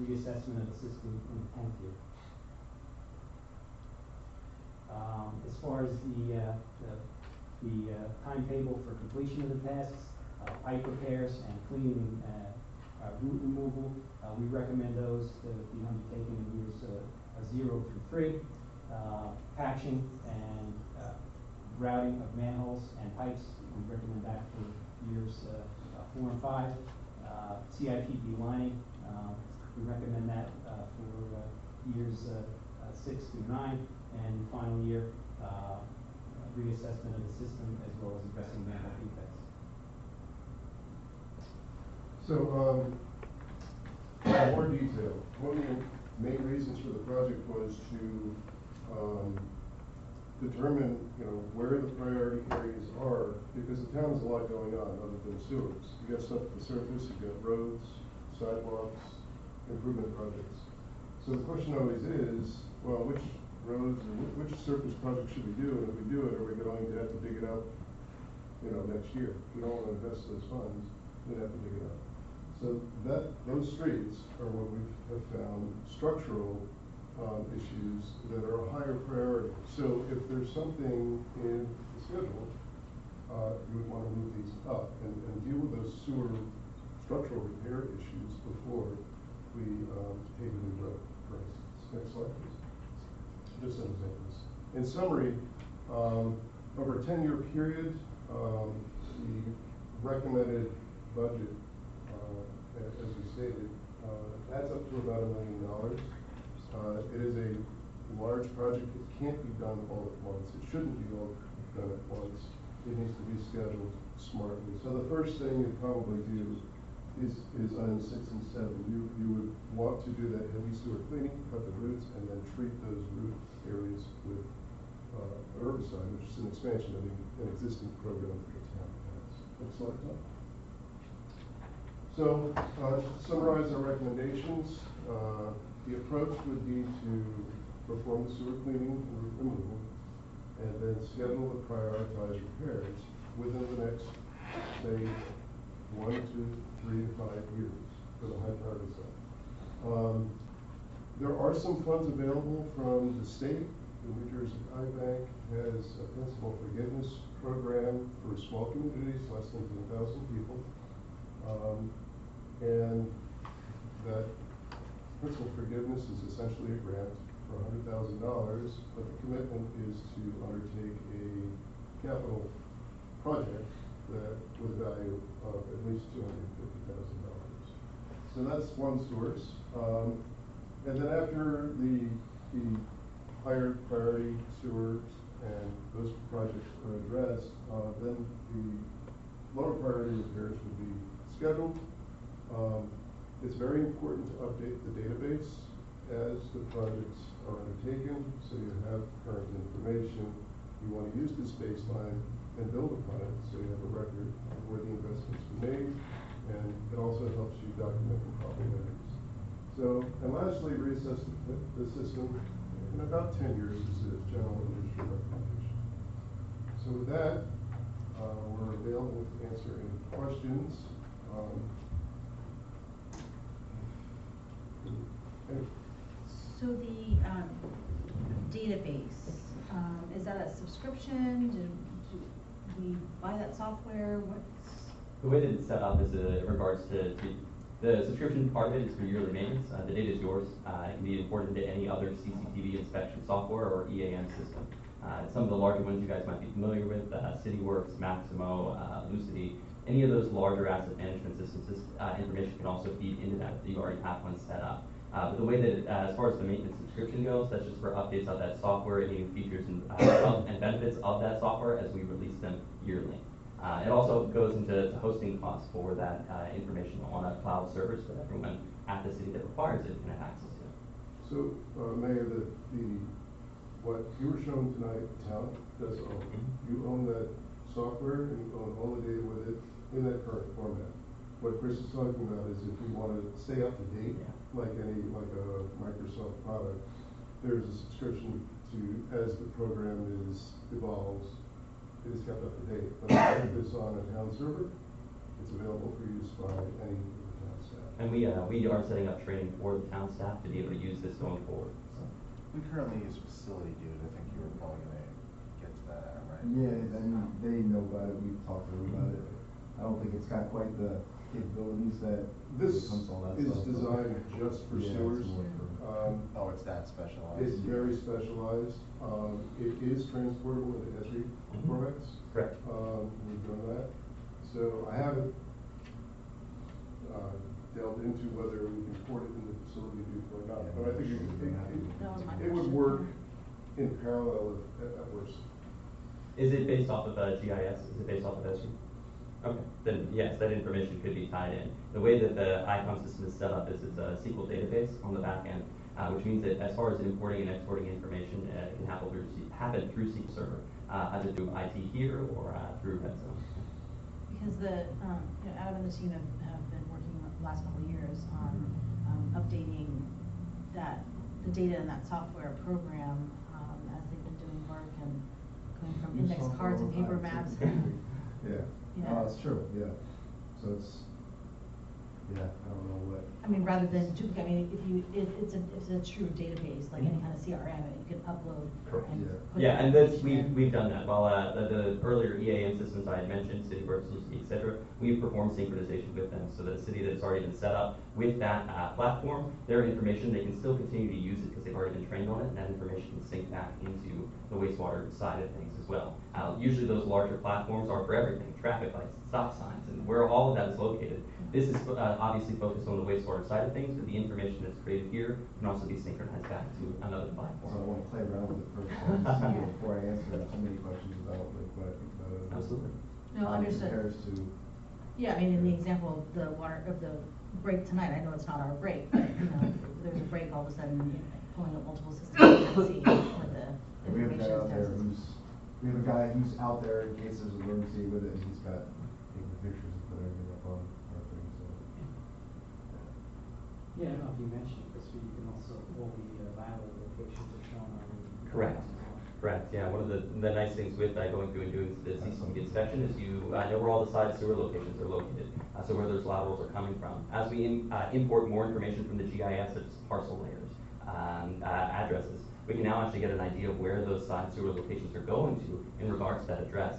reassessment of the system in the 10th year. As far as the timetable for completion of the tasks, pipe repairs and cleaning, root removal, we recommend those to be undertaken in years 0 through 3. Patching and routing of manholes and pipes, we recommend that for years 4 and 5. CIPP lining, we recommend that for years 6 through 9, and final year reassessment of the system as well as addressing manhole defects. So, more detail. One of the main reasons for the project was to determine, where the priority areas are, because the town has a lot going on other than sewers. You got stuff at the surface, you got roads, sidewalks, improvement projects. So the question always is, well, which roads or which surface project should we do? And if we do it, are we going to have to dig it up, next year? If we don't want to invest those funds, we'd have to dig it up. So those streets are what we have found structural issues that are a higher priority. So if there's something in the schedule, you would want to move these up and deal with those sewer structural repair issues before we take a new road, for instance. Next slide, please. Just some examples. In summary, over a 10-year period, the recommended budget, as we stated, adds up to about $1 million. It is a large project. It can't be done all at once. It shouldn't be all done at once. It needs to be scheduled smartly. So the first thing you'd probably do is on 6 and 7. You would want to do that heavy sewer cleaning, cut the roots, and then treat those root areas with herbicide, which is an expansion of an existing program that the town has. Next slide, Tom. So, to summarize our recommendations, the approach would be to perform the sewer cleaning and root removal, and then schedule the prioritized repairs within the next, say, 1 to 3 to 5 years for the high priority stuff. There are some funds available from the state. The New Jersey Eye Bank has a principal forgiveness program for small communities, less than 10,000 people. And that principal forgiveness is essentially a grant for $100,000, but the commitment is to undertake a capital project that with a value of at least $250,000. So that's one source. And then after the higher priority sewers and those projects are addressed, then the lower priority repairs would be scheduled. It's very important to update the database as the projects are undertaken, so you have current information. You want to use this baseline and build upon it, so you have a record of where the investments were made, and it also helps you document the probabilities. So, and lastly, reassess the system in about 10 years is a general industry recommendation. So with that, We're available to answer any questions. Any- So the, database, is that a subscription? Do we buy that software? What's? The way that it's set up is in regards to the subscription part of it is for yearly maintenance. The data is yours. It can be imported into any other CCTV inspection software or EAM system. Some of the larger ones you guys might be familiar with, CityWorks, Maximo, Lucity, any of those larger asset management systems, this information can also feed into that if you already have one set up. But the way that, as far as the maintenance subscription goes, that's just for updates of that software, any new features and benefits of that software as we release them yearly. It also goes into hosting costs for that information on a cloud service for everyone at the city that requires it can have access to it. So, Mayor, what you were showing tonight, the town does own. You own that software and you own all the data with it in that current format. What Chris is talking about is if we want to stay up to date, like a Microsoft product, there's a subscription to, as the program evolves, it is kept up to date. But if it's on a town server, it's available for use by any of the town staff. And we are setting up training for the town staff to be able to use this going forward. So. We currently use Facility Dude. I think you were probably gonna get to that, Adam, right? Yeah, and they know about it, we've talked to them about it. I don't think it's got quite the capabilities that This comes to all that is stuff, but- designed just for Yeah, it's sewers. more for- Oh, it's that specialized? It's very specialized. It is transportable into Esri formats. Correct. We've done that. So I haven't, delved into whether we can port it into Facility Dude or not, but I think That was my it would question. work in parallel at worst. Is it based off of GIS? Is it based off of Esri? Okay, then yes, that information could be tied in. The way that the ICOM system is set up is it's a SQL database on the back end, which means that as far as importing and exporting information, it can happen through SQL Server, either through IT here or through Redzone. Because Adam and the team have been working the last couple of years on updating the data in that software program as they've been doing work and going from New index software cards and all the paper time, maps. too. Yeah, Yeah. it's true, yeah. So it's, yeah, I don't know what. I mean, rather than duplicate, I mean, if it's a true database, like any kind of CRM, you can upload Correct. and Yeah. put Yeah, that and that's, information in. we've done that. While the earlier EAM systems I had mentioned, CityWorks, Lucity, et cetera, we've performed synchronization with them. So the city that's already been set up with that platform, their information, they can still continue to use it because they've already been trained on it, and that information can sync back into the wastewater side of things as well. Usually those larger platforms are for everything, traffic lights, stop signs, and where all of that is located. This is obviously focused on the wastewater side of things, but the information that's created here can also be synchronized back to another So I platform. want to play around with it first, and see before I answer so many questions about like what I think about it. Absolutely. No, How it understood. compares to, Yeah, I mean, in the example of the break tonight, I know it's not our break, but, there's a break, all of a sudden, pulling up multiple systems and see what the we have a guy information out there is. we have a guy who's out there in case there's an emergency with it, and he's got, taking the pictures and put everything up on our thing, so. Yeah, I don't know if you mentioned this, but you can also, all the vital locations are shown on the. Correct. Correct, yeah, one of the nice things with going through and doing the CCTV inspection is you know where all the side sewer locations are located, so where those laterals are coming from. As we import more information from the GIS, such as parcel layers, addresses, we can now actually get an idea of where those side sewer locations are going to in regards to that address.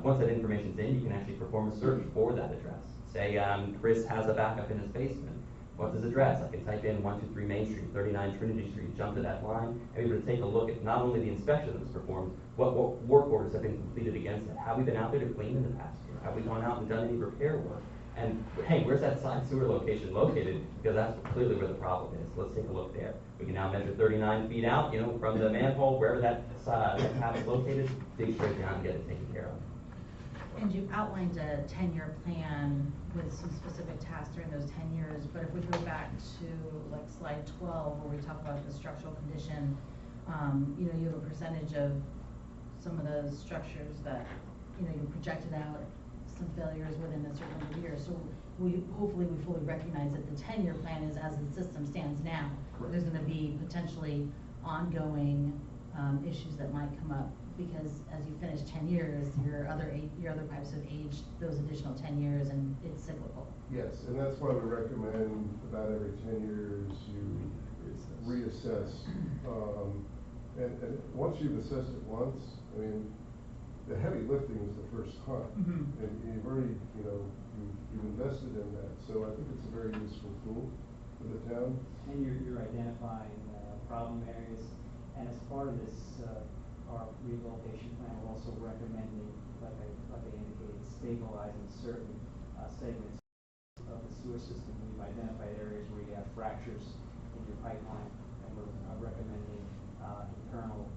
Once that information's in, you can actually perform a search for that address. Say Chris has a backup in his basement. What's his address? I can type in 123 Main Street, 39 Trinity Street, jump to that line, and be able to take a look at not only the inspection that was performed, what work orders have been completed against it. Have we been out there to clean in the past year? Have we gone out and done any repair work? And hey, where's that side sewer location located? Because that's clearly where the problem is. Let's take a look there. We can now measure 39 feet out, from the manhole, wherever that tap is located, dig straight down and get it taken care of. And you outlined a 10-year plan with some specific tasks during those 10 years, but if we go back to like slide 12, where we talk about the structural condition, you have a percentage of some of those structures that, you projected out some failures within a certain number of years. So hopefully we fully recognize that the 10-year plan is as the system stands now. Correct. There's gonna be potentially ongoing issues that might come up because as you finish 10 years, your other pipes have aged those additional 10 years, and it's cyclical. Yes, and that's why we recommend about every 10 years you reassess. And once you've assessed it once, I mean, the heavy lifting is the first time. Mhm. And you've already, you've invested in that. So I think it's a very useful tool for the town. And you're identifying, problem areas, and as part of this, our rehabilitation plan, we're also recommending, like I indicated, stabilizing certain, segments of the sewer system. We've identified areas where you have fractures in your pipeline, and we're recommending, internal,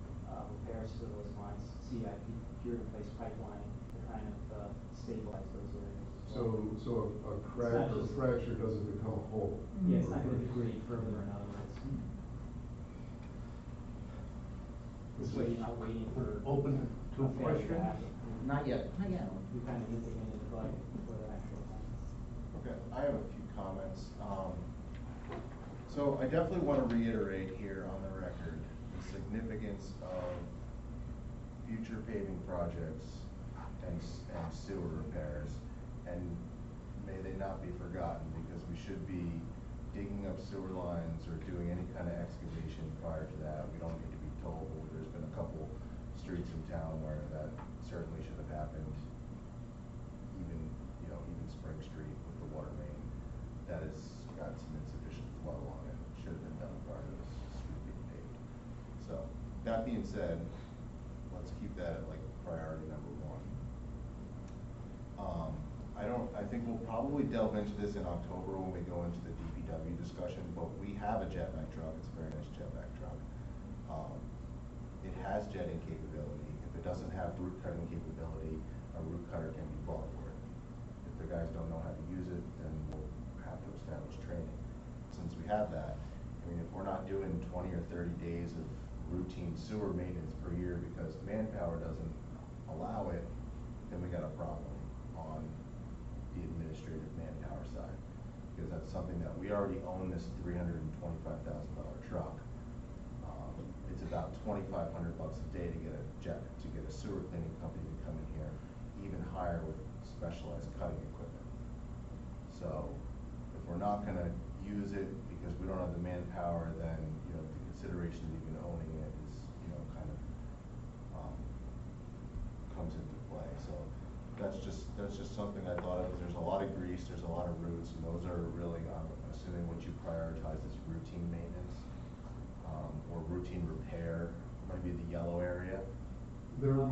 repairs to those lines, CIP, cure-in-place pipeline, to kind of, stabilize those areas. So a It's crack not or just- fracture doesn't become a hole. Yeah, it's not gonna degrade further, in other words. This way you're not waiting for. Open to a failure question? happen. Not yet. Not yet. We kind of hinted into the budget before the actual time. Okay, I have a few comments. So I definitely want to reiterate here on the record the significance of future paving projects and sewer repairs, and may they not be forgotten, because we should be digging up sewer lines or doing any kind of excavation prior to that. We don't need to be told. There's been a couple streets in town where that certainly should have happened. Even Spring Street with the water main, that has got some insufficient flow on it. Should have been done prior to this street being paved. So, that being said, let's keep that at like priority number one. I think we'll probably delve into this in October when we go into the DPW discussion, but we have a jetback truck. It's a very nice jetback truck. It has jetting capability. If it doesn't have root cutting capability, a root cutter can be bought for it. If the guys don't know how to use it, then we'll have to establish training. Since we have that, I mean, if we're not doing 20 or 30 days of routine sewer maintenance per year because manpower doesn't allow it, then we got a problem on the administrative manpower side. Because that's something that we already own, this $325,000 truck. It's about $2,500 a day to get a sewer cleaning company to come in here, even higher with specialized cutting equipment. So if we're not gonna use it because we don't have the manpower, then, the consideration of even owning it is, kind of, comes into play. So that's just something I thought of. There's a lot of grease, there's a lot of roots, and those are really, I'm assuming what you prioritize is routine maintenance, or routine repair, maybe the yellow area. There's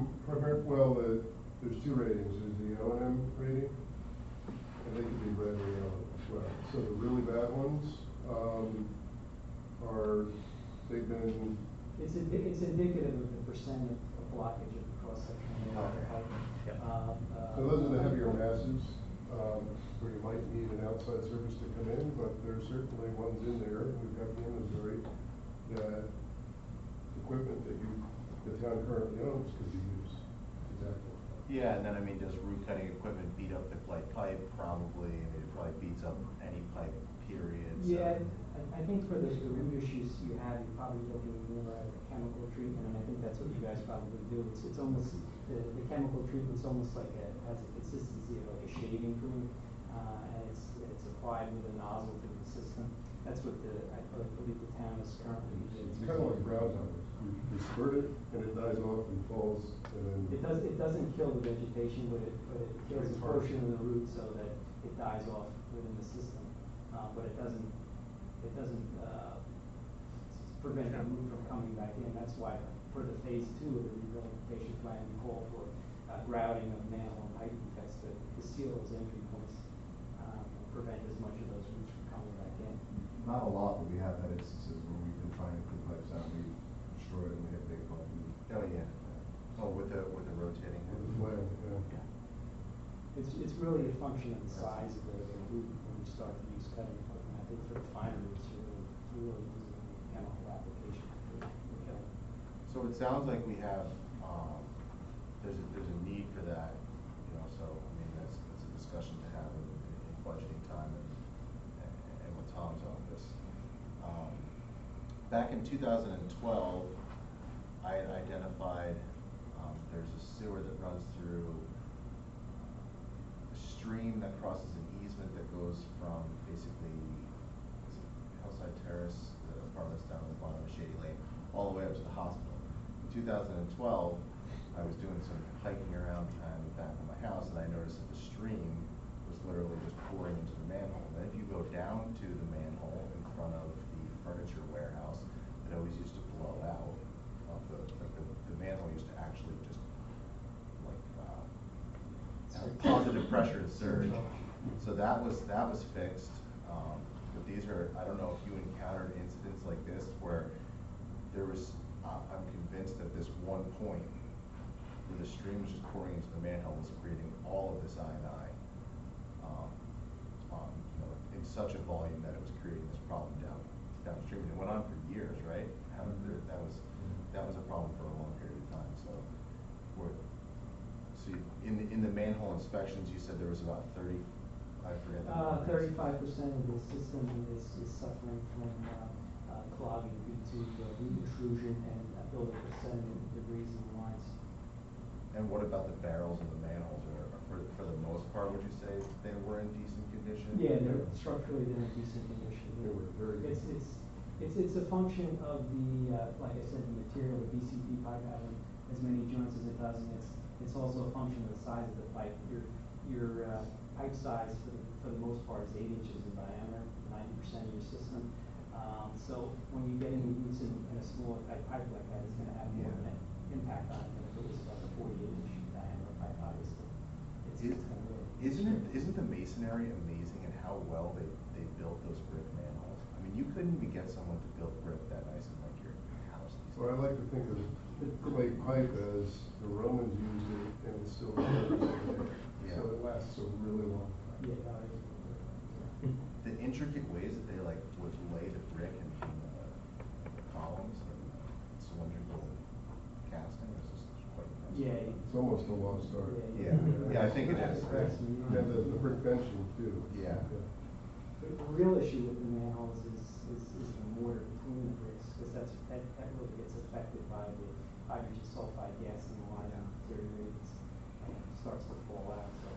two ratings. There's the O&M rating, and they can be red or yellow as well. So the really bad ones, they've been. It's indicative of the percent of blockage of the cross-section of the water height. So those are the heavier masses, where you might need an outside service to come in, but there's certainly ones in there. We've got the inventory that equipment that the town currently owns could be used. Exactly. Yeah, and then I mean, does root cutting equipment beat up the clay pipe? Probably. I mean, it probably beats up any pipe, period. Yeah, I think for the root issues you have, you're probably looking more at the chemical treatment, and I think that's what you guys probably do. It's almost, the chemical treatment's almost like has a consistency of like a shaving cream, and it's applied with a nozzle to the system. That's what I believe the town is currently using. It's kind of like groundhoggers. You squirt it, and it dies off and falls, and then. It doesn't kill the vegetation, but it kills a It's harsh. portion of the root so that it dies off within the system. But it doesn't prevent the root from coming back in. That's why for the phase 2 of the rehabilitation plan, we call for grouting of manhole and pipe defects to seal those entry points, and prevent as much of those roots from coming back in. Not a lot, but we have had instances where we've been trying to clean pipes out, we destroyed them, we hit big bump. Oh, yeah. Oh, with the rotating. With the flail, yeah. It's really a function of the size of the root when you start to use cutting equipment. I think for the finer roots, you're really using a chemical application for killing. So it sounds like we have, there's a need for that, so, I mean, that's a discussion to have in budgeting time and with Tom's office. Back in 2012, I had identified there's a sewer that runs through a stream that crosses an easement that goes from basically, is it Hillside Terrace, the apartments down at the bottom of Shady Lane, all the way up to the hospital. In 2012, I was doing some hiking around kind of back of my house, and I noticed that the stream was literally just pouring into the manhole. And then if you go down to the manhole in front of the furniture warehouse, it always used to blow out of the manhole used to actually just like have positive pressure and surge. So that was fixed. But these are, I don't know if you encountered incidents like this where there was, I'm convinced that this one point where the stream was just pouring into the manhole was creating all of this I&I, you know, in such a volume that it was creating this problem downstream. And it went on for years, right? That was a problem for a long period of time. So, in the manhole inspections, you said there was about 30. I forget the number. 35% of the system is suffering from clogging due to root intrusion and buildup of sediment, debris in the lines. And what about the barrels and the manholes? For the most part, would you say they were in decent condition? Yeah, structurally they're in decent condition. They were very good. It's a function of the, like I said, the material, the BCP pipe having as many joints as it does, and it's also a function of the size of the pipe. Your pipe size for the most part is 8 inches in diameter, 90% of your system. So when you get any roots in a smaller pipe like that, it's going to have more of an impact on it than if it was like a 48-inch diameter pipe, obviously. Isn't the masonry amazing and how well they built those brick manholes? I mean, you couldn't even get someone to build brick that nice in like your house. Well, I like to think of clay pipe as the Romans used it, and it's still there. Yeah. So it lasts a really long time. Yeah, The intricate ways that they like would lay the brick in the columns and cylindrical casting is just quite impressive. yeah. It's almost a lost art. Yeah, I think it is. And the brick benching too. Yeah. The real issue with the manholes is the mortar between the bricks, because that really gets affected by the hydrogen sulfide gas in the line and deteriorates, starts to fall out. So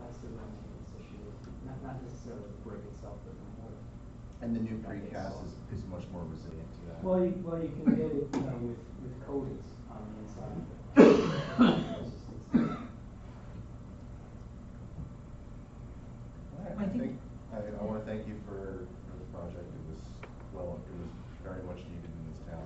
that's the real maintenance issue. Not necessarily the brick itself, but the mortar. And the new precast is much more resilient to that. Well, you can get it with coatings on the inside. I want to thank you for the project. It was very much needed in this town.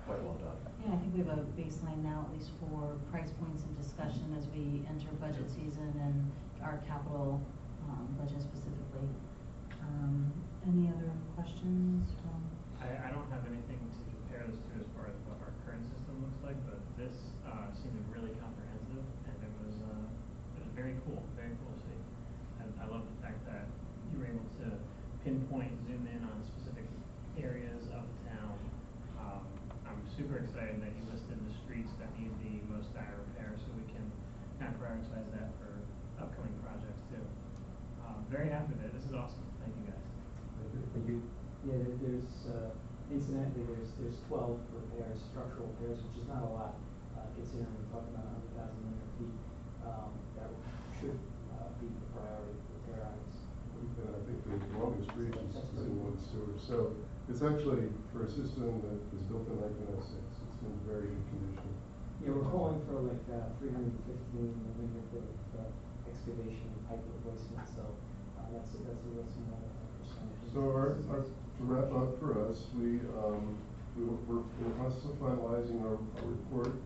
Quite well done. Yeah, I think we have a baseline now, at least for price points and discussion as we enter budget season and our capital budget specifically. Any other questions from? I don't have anything to compare this to as far as what our current system looks like, but this seemed really comprehensive, and it was very cool to see. And I love the fact that you were able to pinpoint, zoom in on specific areas of the town. I'm super excited that you listed the streets that need the most dire repair, so we can kind of prioritize that for upcoming projects too. Very happy with it. This is awesome. Thank you guys. Thank you. Yeah, incidentally, there's 12 repairs, structural repairs, which is not a lot, considering we're talking about 100,000 linear feet. That should be the priority repair items. And I think the longest reach is in one sewer. So it's actually, for a system that was built in 1906, it's in very good condition. Yeah, we're calling for like 315 linear foot of excavation and pipe replacement, so that's a real small percentage. So to wrap up for us, we're in the process of finalizing our report,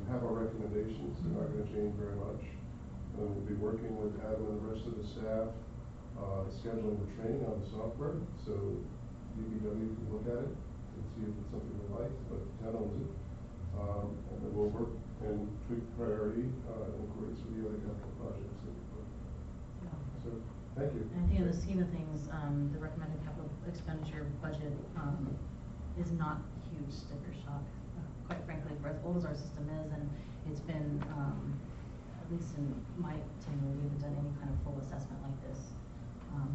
have our recommendations. They're not going to change very much. And we'll be working with Adam and the rest of the staff, scheduling the training on the software. So DPW can look at it and see if it's something we like, but the town owns it. And then we'll work and tweak priority in accordance with the other capital projects that we've done. So, thank you. And I think in the scheme of things, the recommended capital expenditure budget is not huge sticker shock. Quite frankly, for as old as our system is, and it's been, at least in my tenure, we haven't done any kind of full assessment like this,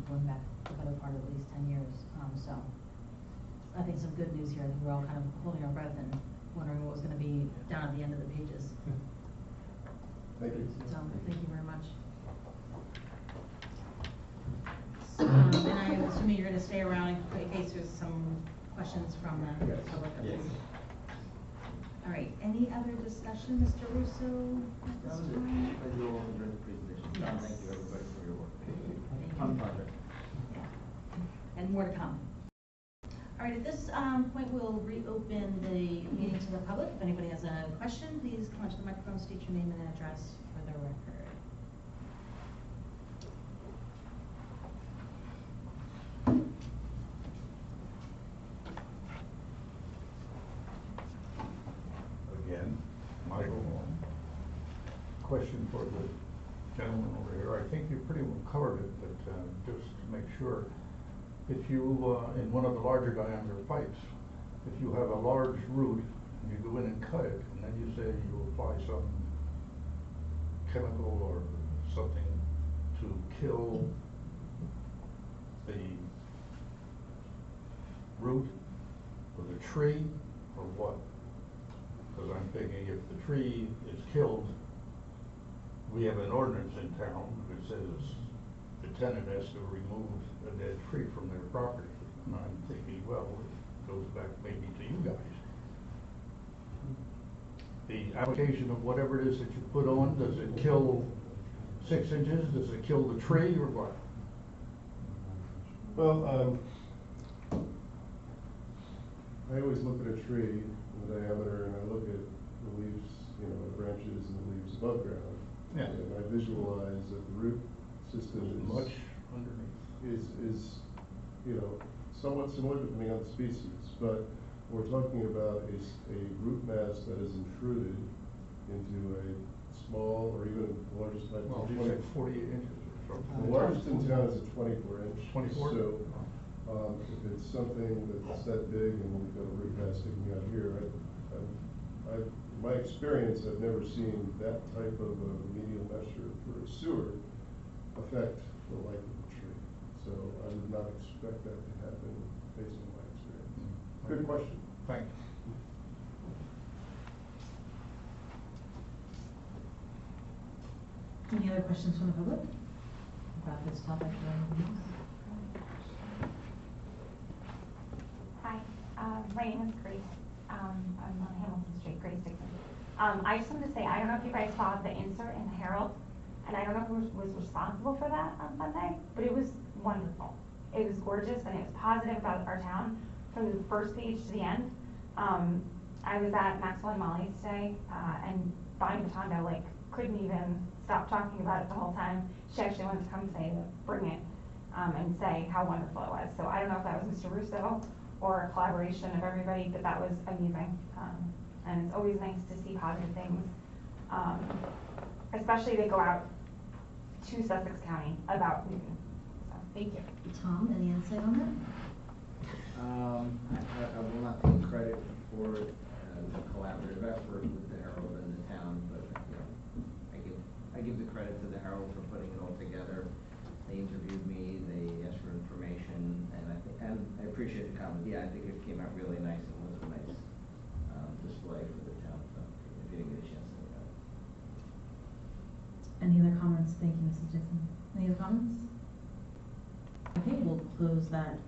going back the better part of at least 10 years. So I think some good news here. I think we're all kind of holding our breath and wondering what was gonna be down at the end of the pages. Thank you. So, thank you very much. So, and I'm assuming you're gonna stay around in case there's some questions from the Yes. public. Yes. All right, any other discussion, Mr. Russo, at this time? As you all during the presentation. Tom, Yes. thank you everybody for your work. Thank Fun you. project. Yeah. And more to come. All right, at this point, we'll reopen the meeting to the public. If anybody has a question, please come up to the microphone, state your name and address for the record. Again, Michael Long. Question for the gentleman over here. I think you pretty well covered it, but just to make sure, if you, in one of the larger diameter pipes, if you have a large root, and you go in and cut it, and then you say you apply some chemical or something to kill the root or the tree, or what? Because I'm thinking if the tree is killed, we have an ordinance in town that says the tenant has to remove a dead tree from their property. And I'm thinking, well, it goes back maybe to you guys. The application of whatever it is that you put on, does it kill 6 inches? Does it kill the tree or what? Well, I always look at a tree, the diameter, and I look at the leaves, you know, the branches and the leaves above ground. Yeah. And I visualize that the root system Is is. much underneath. Is, you know, somewhat similar depending on the species, but we're talking about a root mass that is intruded into a small or even the largest type Well, of you 20. said 48 inches or something. The largest in town is a 24-inch. 24? So, if it's something that's that big and we've got a root mass sticking out here, my experience, I've never seen that type of a remedial measure for a sewer affect the life of the tree. So I would not expect that to happen based on my experience. Good question. Thank you. Any other questions from the public about this topic? Hi, my name is Grace. I'm on Hamilton Street, Grace Dixon. I just wanted to say, I don't know if you guys saw the insert in the Herald, and I don't know who was responsible for that on Sunday, but it was wonderful. It was gorgeous, and it was positive about our town from the first page to the end. I was at Maxwell and Molly's today, and Bonnie Matondo, like, couldn't even stop talking about it the whole time. She actually wanted to come today to bring it, and say how wonderful it was. So I don't know if that was Mr. Russo or a collaboration of everybody, but that was amazing. And it's always nice to see positive things, especially they go out to Sussex County about Newton. So, thank you. Tom, any insight on that? I will not take credit for the collaborative effort with the Herald and the town, but, you know, I give the credit to the Herald for putting it all together. They interviewed me, they asked for information, and I appreciate the comment. Yeah, I think it came out really nice and was a nice display for the town, so if you didn't get a chance to look at it. Any other comments? Thank you, Mrs. Dixon. Any other comments? Okay, we'll close that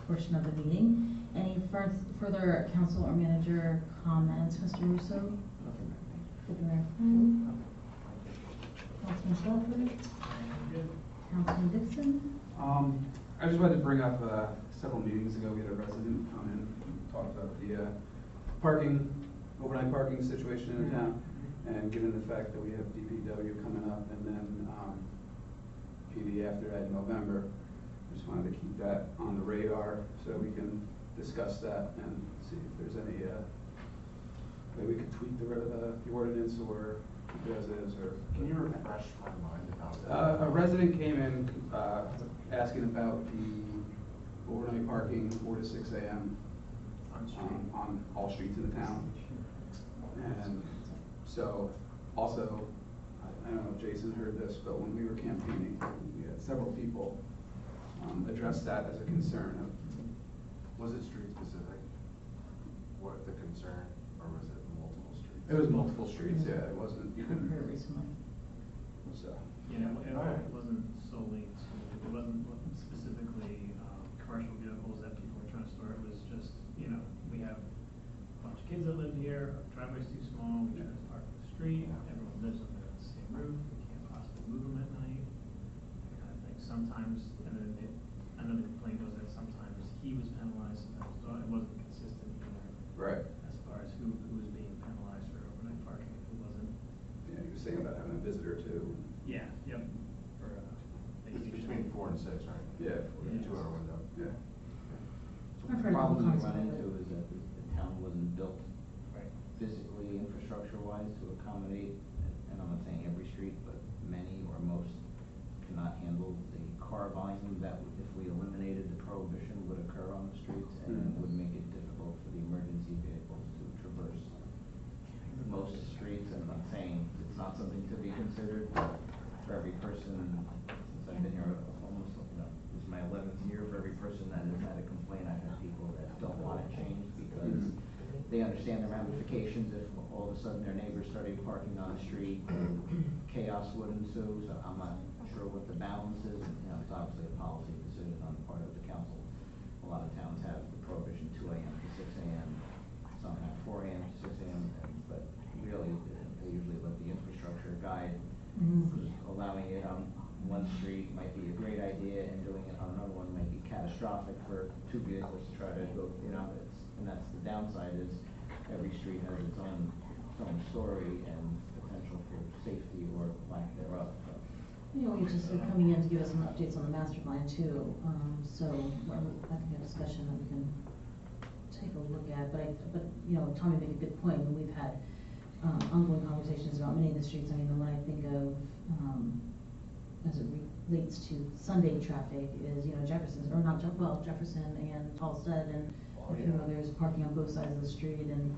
portion of the meeting. Any further council or manager comments, Mr. Russo? Nothing. Councilman Schwalfer? Councilman Dixon? I just wanted to bring up, several meetings ago, we had a resident come in and talk about the, overnight parking situation in the town. And given the fact that we have DPW coming up and then, PD after that in November, just wanted to keep that on the radar so we can discuss that and see if there's any, way we could tweak the ordinance or keep it as is, or. Can you refresh my mind about that? A resident came in, asking about the overnight parking 4 to 6 a.m. On all streets in the town. And so, also, I don't know if Jason heard this, but when we were campaigning, we had several people, address that as a concern of. Was it street specific? What the concern, or was it multiple streets? It was multiple streets, yeah, it wasn't, you couldn't, Very recently. so. Yeah, it Alright. wasn't solely, it wasn't specifically, commercial vehicles that people were trying to store, it was just, you know, we have a bunch of kids that live here, our driveway's too small, we try to park on the street, everyone lives under the same roof, we can't possibly move them at night. That kind of thing, sometimes, and then another complaint was that sometimes he was penalized, sometimes it wasn't consistent either. Right. As far as who was being penalized for overnight parking, and who wasn't. Yeah, you were saying about having a visitor too. Yeah, yep, for, It's vacation. between 4 and 6, right? Yeah. With a 2-hour window. Yeah. I've The heard of problem you concept run of it. into is that the town wasn't built Right. physically, infrastructure-wise to accommodate, and I'm not saying every street, but many or most cannot handle the car volume that would, if we eliminated the prohibition, would occur on the streets, and it would make it difficult for the emergency vehicles to traverse most streets, and I'm not saying it's not something to be considered, but for every person, since I've been here almost, this is my 11th year, for every person that has had a complaint, I've had people that don't want it changed because they understand the ramifications if all of a sudden their neighbors started parking on the street, chaos would ensue, so I'm not sure what the balance is, and, it's obviously a policy decision on the part of the council. A lot of towns have the prohibition 2 AM to 6 AM, some have 4 AM to 6 AM, but really, they usually let the infrastructure guide. Allowing it on one street might be a great idea, and doing it on another one might be catastrophic for 2 vehicles to try to go, and that's the downside is every street has its own story and potential for safety or lack thereof. You know, you just coming in to give us some updates on the master plan too, so I think a discussion that we can take a look at, but Tommy made a good point, and we've had ongoing conversations about many of the streets. I mean, the one I think of, as it relates to Sunday traffic is, Jefferson and Halsted and a few others parking on both sides of the street and,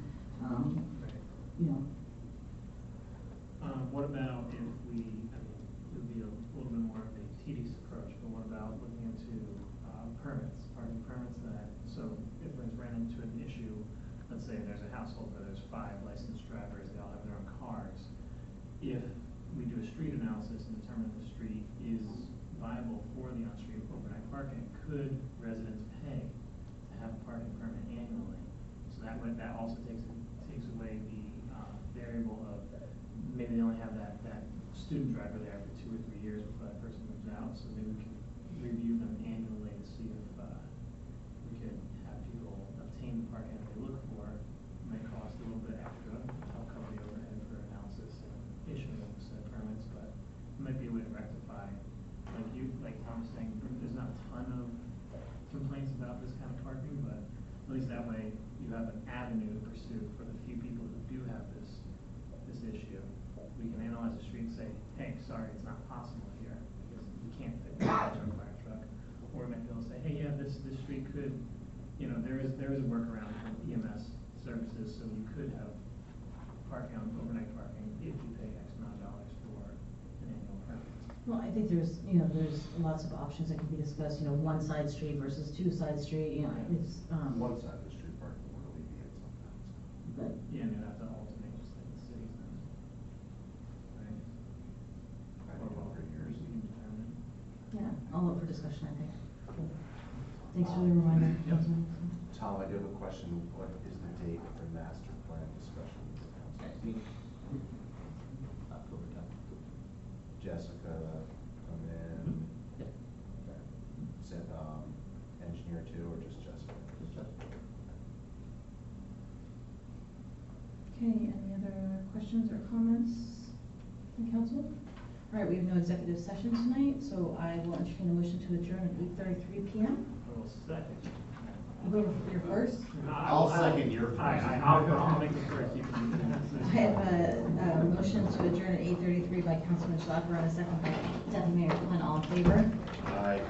What about if we, it would be a little bit more of a tedious approach, but what about looking into, permits, parking permits so if we ran into an issue, let's say there's a household where there's 5 licensed drivers, they all have their own cars. If we do a street analysis and determine the street is viable for the on-street overnight parking, could residents pay to have a parking permit annually? So that also takes away the variable of maybe they only have that student driver there for 2 or 3 years before that person moves out, so maybe we can review them annually to see if we could have people obtain the parking that they look for. It might cost a little bit extra, help cover the overhead for analysis and issuing said permits, but it might be a way to rectify, like Tom was saying, there's not a ton of complaints about this kind of parking, but at least that way you have an avenue to pursue for the few people who do have this issue. We can analyze the street and say, hey, sorry, it's not possible here, because you can't fit a fire truck. Or we might be able to say, hey, yeah, this street could, there is a workaround from EMS services, so you could have parking on overnight parking if you pay X amount of dollars for an annual permit. well, I think there's lots of options that can be discussed, one side street versus 2 side street, it's, One side of the street parking would alleviate sometimes. but, Yeah, and you'd have to alternate just like the cities then. Right? I think over years. We can determine. yeah, I'll look for discussion, I think. Thanks for the reminder, Councilman. Tom, I do have a question. What is the date for master plan discussion with the council? Next meeting, October 10th. Jessica, come in, Yep. engineer too, or just Jessica? Okay, any other questions or comments from council? All right, we have no executive session tonight, so I will entertain a motion to adjourn at 8:33 PM. Well, second. You're first? I'll second your first. I'll make the first. You can. I have a motion to adjourn at 8:33 by Councilman Schlaffer and a second by Deputy Mayor Quinn. All in favor? Aye.